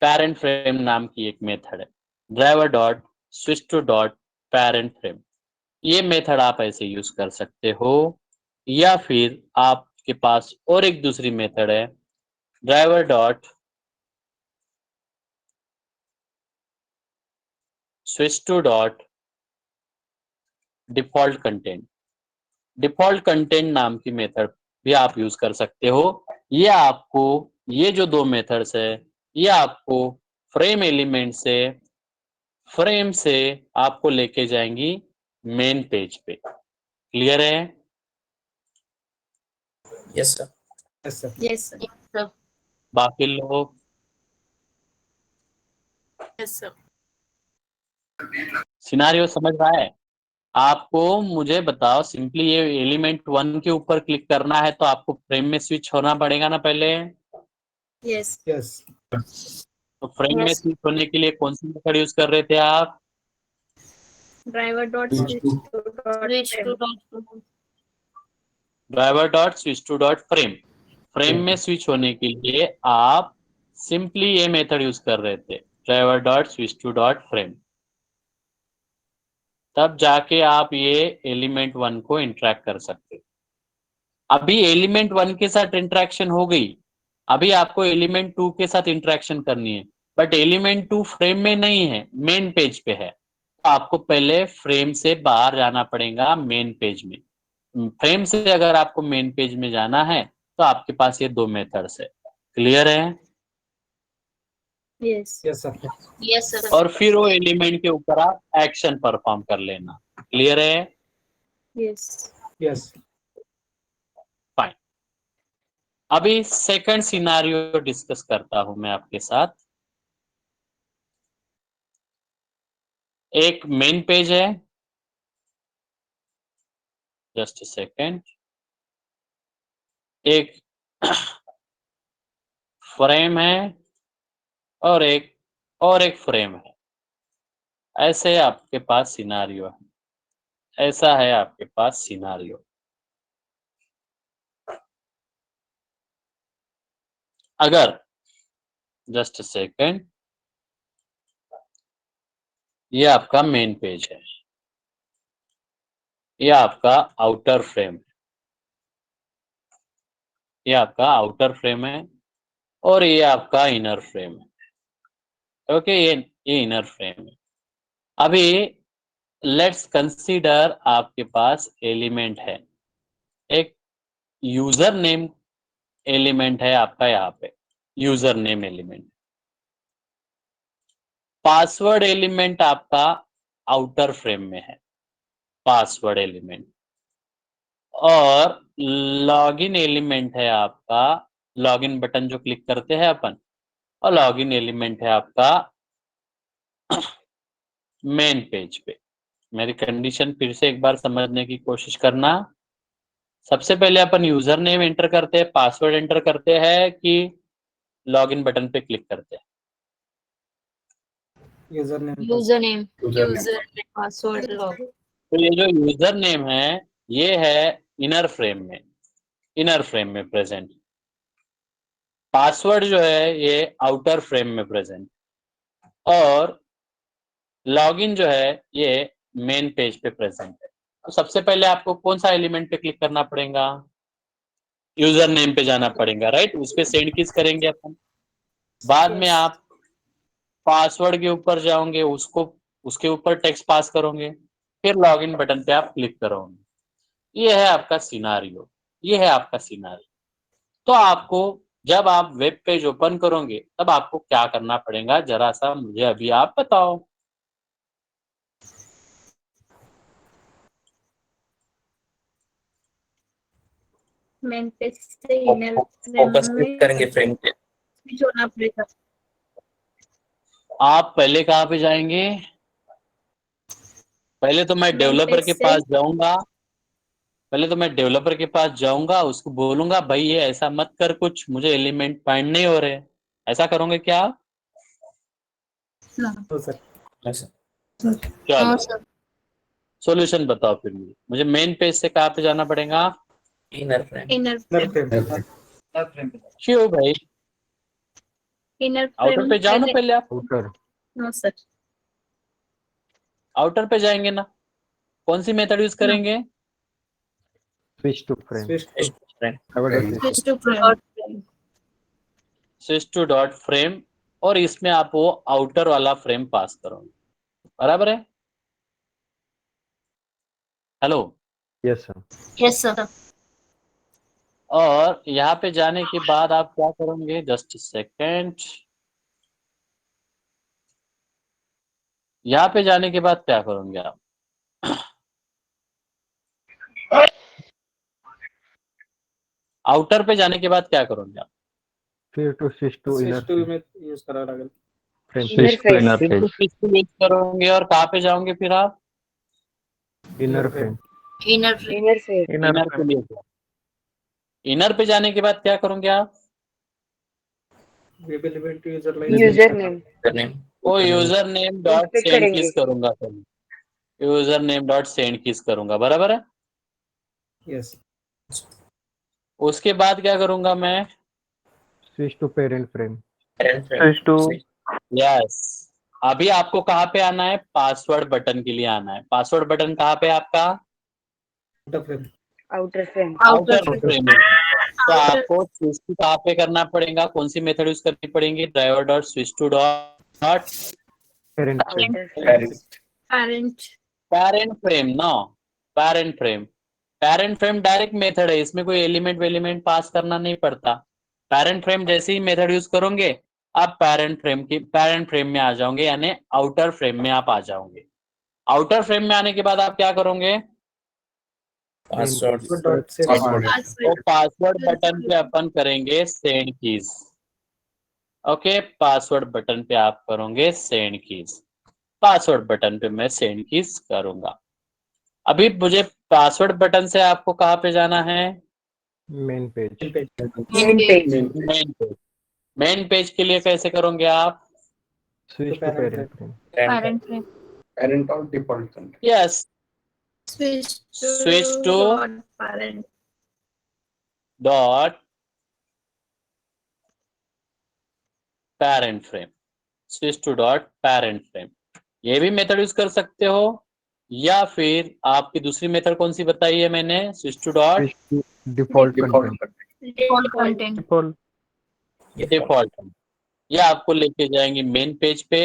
Parent frame नाम की एक मेथड है, driver dot switch to dot parent frame. ये मेथड आप ऐसे यूज कर सकते हो, या फिर आपके पास और एक दूसरी मेथड है driver dot switch to dot default content. Default content नाम की मेथड भी आप यूज कर सकते हो। ये आपको, ये जो दो मेथड्स है, ये आपको फ्रेम से आपको लेके जाएंगी मेन पेज पे। क्लियर है? Yes, sir. Yes, sir. Yes, sir. बाकी लोग Yes, sir. सिनारियो समझ रहा है? आपको मुझे बताओ, सिंपली ये एलिमेंट 1 के ऊपर क्लिक करना है तो आपको फ्रेम में स्विच होना पड़ेगा ना पहले। Yes. Yes. तो फ्रेम में Yes. स्विच होने के लिए कौन सी मेथड यूज कर रहे थे आप? Driver dot switch to dot driver dot switch to dot frame. Frame में स्विच होने के लिए आप सिंपली ये मेथड यूज कर रहे थे, driver dot switch to dot frame. तब जाके आप ये एलिमेंट 1 को इंटरेक्ट कर सकते। अभी एलिमेंट 1 के साथ इंटरेक्शन हो गई, अभी आपको एलिमेंट 2 के साथ इंटरेक्शन करनी है, बट एलिमेंट 2 फ्रेम में नहीं है, मेन पेज पे है। तो आपको पहले फ्रेम से बाहर जाना पड़ेगा मेन पेज में। फ्रेम से अगर आपको मेन पेज में जाना है तो आपके पास ये दो मेथड्स है। क्लियर है? Yes. Yes, sir. Yes, sir. और फिर वो एलिमेंट के ऊपर आप एक्शन परफॉर्म कर लेना। क्लियर है? Yes. Yes. फाइन। अभी सेकंड सिनारियो डिस्कस करता हूं मैं आपके साथ। एक मेन पेज है, जस्ट अ सेकेंड, एक फ्रेम है और एक फ्रेम है। ऐसे आपके पास सिनारियो है, ऐसा है आपके पास सिनारियो। अगर जस्ट अ सेकेंड, ये आपका मेन पेज है, ये आपका आउटर फ्रेम, ये आपका आउटर फ्रेम है और ये आपका इनर फ्रेम है। ओके, ये इनर फ्रेम है। अभी लेट्स कंसीडर आपके पास एलिमेंट है, एक यूजर नेम एलिमेंट है आपका, यहाँ पे user name element. Password element आपका आउटर फ्रेम में है, पासवर्ड एलिमेंट। और लॉगिन एलिमेंट है आपका, लॉगिन बटन जो क्लिक करते हैं अपन, और लॉगिन एलिमेंट है आपका मेन पेज पे। मेरी कंडीशन फिर से एक बार समझने की कोशिश करना। सबसे पहले अपन यूजर नेम एंटर करते हैं, पासवर्ड एंटर करते हैं, कि लॉगिन बटन पे क्लिक करते हैं? Username. Username. Password log. तो ये जो यूजर नेम है ये है इनर फ्रेम में प्रेजेंट। पासवर्ड जो है ये आउटर फ्रेम में प्रेजेंट। और लॉगिन जो है ये मेन पेज पे प्रेजेंट है। तो सबसे पहले आपको कौन सा एलिमेंट पे क्लिक करना पड़ेगा? यूजर नेम पे जाना पड़ेगा, राइट? उस पे सेंड किस करेंगे अपन। बाद में आप पासवर्ड के ऊपर जाओगे, उसको उसके ऊपर टेक्स्ट पास करोगे, फिर लॉगिन बटन पे आप क्लिक करोगे। ये है आपका सिनारियो, ये है आपका सिनारियो। तो आपको जब आप वेब पेज ओपन करोगे तब आपको क्या करना पड़ेगा, जरा सा मुझे अभी आप बताओ। मेन पेज से इनर फोकस क्लिक करेंगे फ्रेम पे। स्विच होना पड़ेगा। आप पहले कहाँ पे जाएंगे? पहले तो मैं मेन डेवलपर पेज के से पास जाऊंगा, पहले तो मैं डेवलपर के पास जाऊंगा, उसको बोलूंगा भाई ये ऐसा मत कर, कुछ मुझे एलिमेंट फाइंड नहीं हो रहे। ऐसा करोगे क्या आप? तो सर चलो हाँ सर। सॉल्यूशन बताओ फिर मुझे मेन पेज से कहाँ पे जाना पड़ेगा? Inner frame. इनर फ्रेम क्यों भाई? इनर आउटर पे जाओ ना पहले आप। Outer. No sir. आउटर पे जाएंगे ना, कौन सी मेथड यूज करेंगे? Switch to frame. Switch frame. Switch to frame. Switch to dot frame, और इसमें आप वो आउटर वाला फ्रेम पास करोगे, बराबर है? Hello. Yes, sir. Yes sir. और यहाँ पे जाने के बाद आप क्या करोगे? Just second. यहाँ पे जाने के बाद क्या करोगे आप? आउटर पे जाने के बाद क्या करोगे आप? फिर to switch to inner switch to frame. में यूज करा लागेल। Frame. Inner Switch to frame. inner फिर page. तो स्विच टू यूज करोगे, और कहाँ पे जाओगे फिर आप? Inner frame. Inner frame. Inner frame. Inner पे लिए जाओ। इनर पे जाने के बाद क्या करोगे आप? We will event user Username. Name. वो user name dot Inspect send करेंगे. किस करूंगा पहले, यूजर नेम डॉट सेंड किस करूंगा, बराबर है? यस उसके बाद क्या करूंगा मैं? Switch to parent frame. Parent frame. Switch to yes. अभी आपको कहाँ पे आना है? पासवर्ड बटन के लिए आना है। पासवर्ड बटन कहाँ पे है आपका? Frame Outer frame. Outer frame में। तो आपको स्विच टू कहाँ पे करना पड़ेगा? कौन सी मेथड यूज करनी पड़ेगी? Driver dot switch to dot Parent frame. Outer frame. Parent. Parent frame, no parent frame. Parent frame direct method है, इसमें कोई एलिमेंट वेलिमेंट पास करना नहीं पड़ता। पेरेंट फ्रेम जैसे ही मेथड यूज करोगे आप पेरेंट फ्रेम में आ जाओगे, यानी आउटर फ्रेम में आप आ जाओगे। आउटर फ्रेम में आने के बाद आप क्या करोगे? पासवर्ड। डॉट से तो पासवर्ड बटन पे अपन करेंगे send keys. Okay, password button पे आप करोगे सेंड कीज। पासवर्ड बटन पे मैं सेंड कीज करूंगा। अभी मुझे पासवर्ड बटन से आपको कहाँ पे जाना है? Main page. Main page. Main page. Main page के लिए कैसे करोगे आप? Switch to parent frame. Parent frame. Parent or default country. Yes, switch Switch to dot parent. Dot parent frame. Switch to dot parent frame, ये भी मेथड यूज कर सकते हो, या फिर आपकी दूसरी मेथड कौन सी बताई है मैंने? Switch to dot Switch to default Default country. country. Default content. Default. Default. ये आपको लेके जाएंगे मेन पेज पे।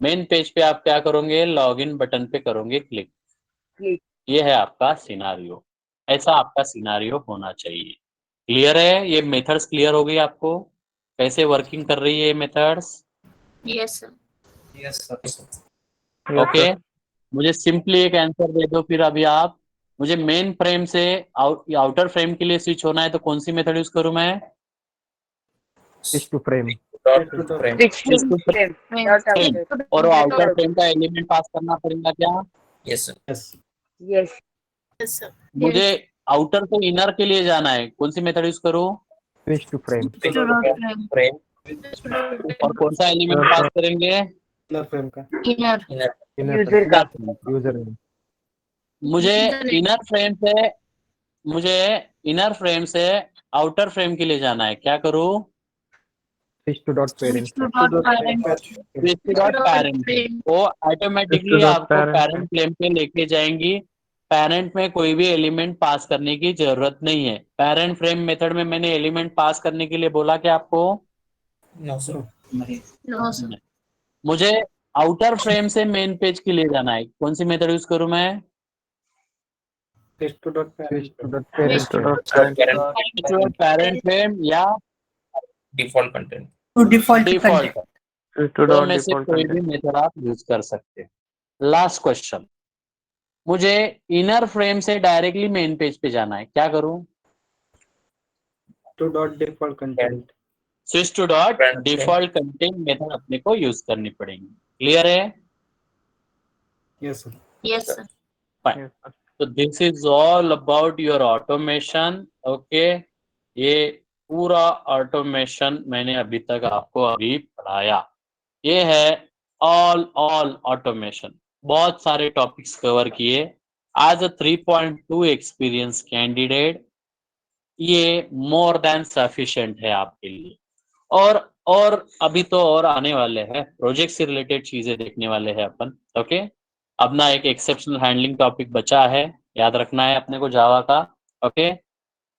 मेन पेज पे आप क्या करोगे? लॉगिन बटन पे करोगे क्लिक। Click. ये है आपका सिनारियो। ऐसा आपका सिनारियो होना चाहिए। क्लियर है? ये मेथड्स क्लियर हो गई आपको, कैसे वर्किंग कर रही है ये methods? Yes sir. Yes, sir. Okay, मुझे सिंपली एक आंसर दे दो फिर अभी आप। मुझे मेन फ्रेम से आउटर फ्रेम के लिए स्विच होना है तो कौन सी मेथड यूज करूं मैं? Switch to frame. Dot frame. Switch to frame. Dot frame, outer. और Dot आउटर outer. फ्रेम का एलिमेंट पास करना पड़ेगा क्या? Yes sir. Yes Yes. Yes sir. मुझे आउटर से इनर के लिए जाना है, कौन सी मेथड यूज करूं? Switch to frame. Frame. Frame. और कौन सा एलिमेंट पास करेंगे? इनर फ्रेम का inner. Inner. Inner User frame. का. Username. मुझे इनर फ्रेम से मुझे इनर फ्रेम से आउटर फ्रेम के लिए जाना है, क्या करूं? Switch to dot parent. Switch to dot parent वो ऑटोमेटिकली dot आपको parent पैरेंट फ्रेम पे लेके जाएंगी। पैरेंट में कोई भी एलिमेंट पास करने की जरूरत नहीं है। पैरेंट फ्रेम मेथड में मैंने एलिमेंट पास करने के लिए बोला कि आपको No, sir. No, sir. मुझे आउटर फ्रेम से मेन पेज के लिए जाना है। कौन सी मेथड यूज करूं मैं? Switch to dot Switch parent. to dot parent. Parent parent frame या default content. Default switch to तो dot में से default कोई भी content. मेथड आप यूज कर सकते हैं। लास्ट क्वेश्चन, मुझे इनर फ्रेम से डायरेक्टली मेन पेज पे जाना है, क्या करूं? To dot default content. Switch to dot Parent frame. Default content method अपने को यूज करनी पड़ेगी। क्लियर है? Yes, sir. Yes, sir. Yes, sir. तो this is all about your automation. Okay, ये पूरा ऑटोमेशन मैंने अभी तक आपको अभी पढ़ाया। ये है ऑल ऑटोमेशन। बहुत सारे टॉपिक्स कवर किए। एज अ 3.2 एक्सपीरियंस कैंडिडेट ये मोर देन सफिशिएंट है आपके लिए। और अभी तो और आने वाले हैं, प्रोजेक्ट से रिलेटेड चीजें देखने वाले हैं अपन। ओके, अपना एक एक्सेप्शनल हैंडलिंग टॉपिक बचा है, याद रखना है अपने को जावा का। ओके,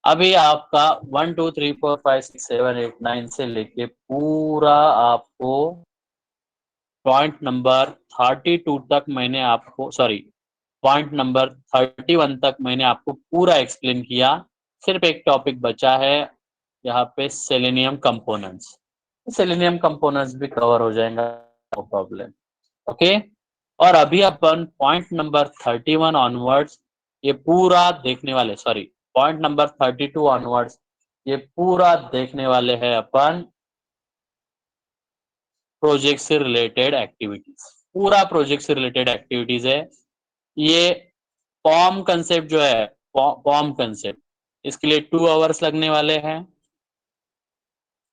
अभी आपका 1 2 3 4 5 6 7 8 9 से लेके पूरा आपको पॉइंट नंबर 32 तक मैंने आपको पॉइंट नंबर 31 तक मैंने आपको पूरा एक्सप्लेन किया। सिर्फ एक टॉपिक बचा है यहाँ पे, सेलेनियम कंपोनेंट्स। सेलेनियम कंपोनेंट्स भी कवर हो जाएगा, नो प्रॉब्लम। ओके, और अभी अपन पॉइंट नंबर 31 ऑनवर्ड्स ये पूरा देखने वाले, पॉइंट नंबर 32 ऑनवर्ड्स ये पूरा देखने वाले हैं अपन प्रोजेक्ट से रिलेटेड एक्टिविटीज। पूरा प्रोजेक्ट से रिलेटेड एक्टिविटीज है। ये पॉम कंसेप्ट जो है, पॉम कंसेप्ट, इसके लिए 2 आवर्स लगने वाले हैं।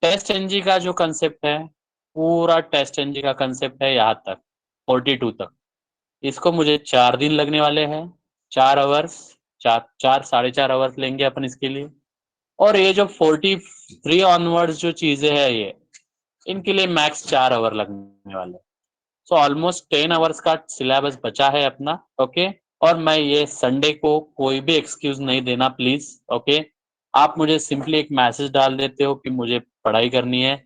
टेस्ट एनजी का जो कंसेप्ट है, पूरा टेस्ट एनजी का कंसेप्ट है यहाँ तक 42 तक, इसको मुझे 4 दिन लगने वाले हैं। 4 आवर्स, 4.5 आवर्स लेंगे अपन इसके लिए। और ये जो 43 ऑनवर्ड्स जो चीजें हैं ये, इनके लिए मैक्स 4 आवर लगने वाले। सो ऑलमोस्ट 10 आवर्स का सिलेबस बचा है अपना। ओके, और मैं ये संडे को कोई भी एक्सक्यूज नहीं देना प्लीज। ओके, आप मुझे सिंपली एक मैसेज डाल देते हो कि मुझे पढ़ाई करनी है,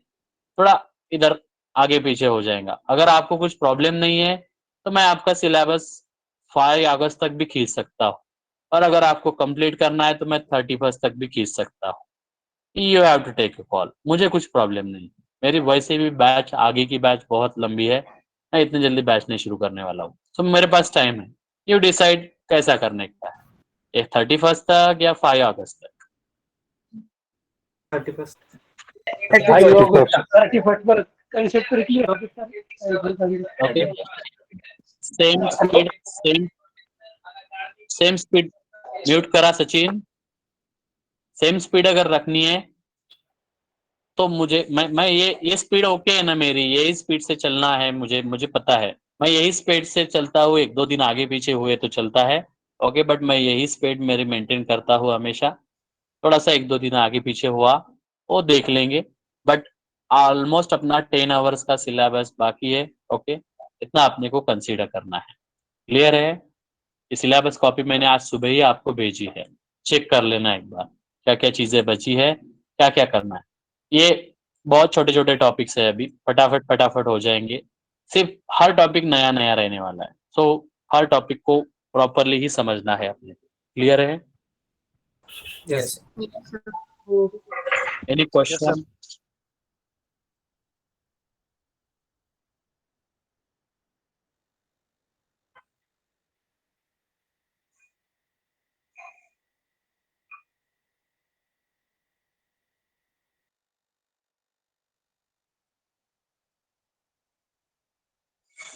थोड़ा इधर आगे पीछे हो जाएगा। अगर आपको कुछ प्रॉब्लम नहीं है तो मैं आपका सिलेबस 5 अगस्त तक भी खींच सकता हूँ, और अगर आपको कंप्लीट करना है तो मैं 31 तक भी खींच सकता हूँ। You have to take a call, मुझे कुछ प्रॉब्लम नहीं। मेरी वैसे भी बैच, आगे की बैच बहुत लंबी है, मैं इतनी जल्दी बैच नहीं शुरू करने वाला हूँ। तो मेरे पास टाइम है, यू डिसाइड कैसा करने का है, एक 31 तक या 5 अगस्त तक। 31st. Okay, same speed mute करा सचिन। सेम स्पीड अगर रखनी है तो मुझे मैं ये स्पीड ओके है ना मेरी, यही स्पीड से चलना है मुझे पता है। मैं यही स्पीड से चलता हूँ, 1-2 दिन आगे पीछे हुए तो चलता है। ओके, बट मैं यही स्पीड मेरी मेंटेन करता हूँ हमेशा। थोड़ा सा 1-2 दिन आगे पीछे हुआ वो देख लेंगे, बट ऑलमोस्ट अपना 10 आवर्स का सिलेबस बाकी है। ओके, इतना अपने को कंसीडर करना है। क्लियर है? ये सिलेबस कॉपी मैंने आज सुबह ही आपको भेजी है, चेक कर लेना एक बार क्या क्या चीजें बची है, क्या क्या करना है। ये बहुत छोटे छोटे टॉपिक्स है, अभी फटाफट हो जाएंगे। सिर्फ हर टॉपिक नया नया रहने वाला है, सो हर टॉपिक को प्रॉपरली ही समझना है अपने। क्लियर है? Yes. Yes, sir. Any question?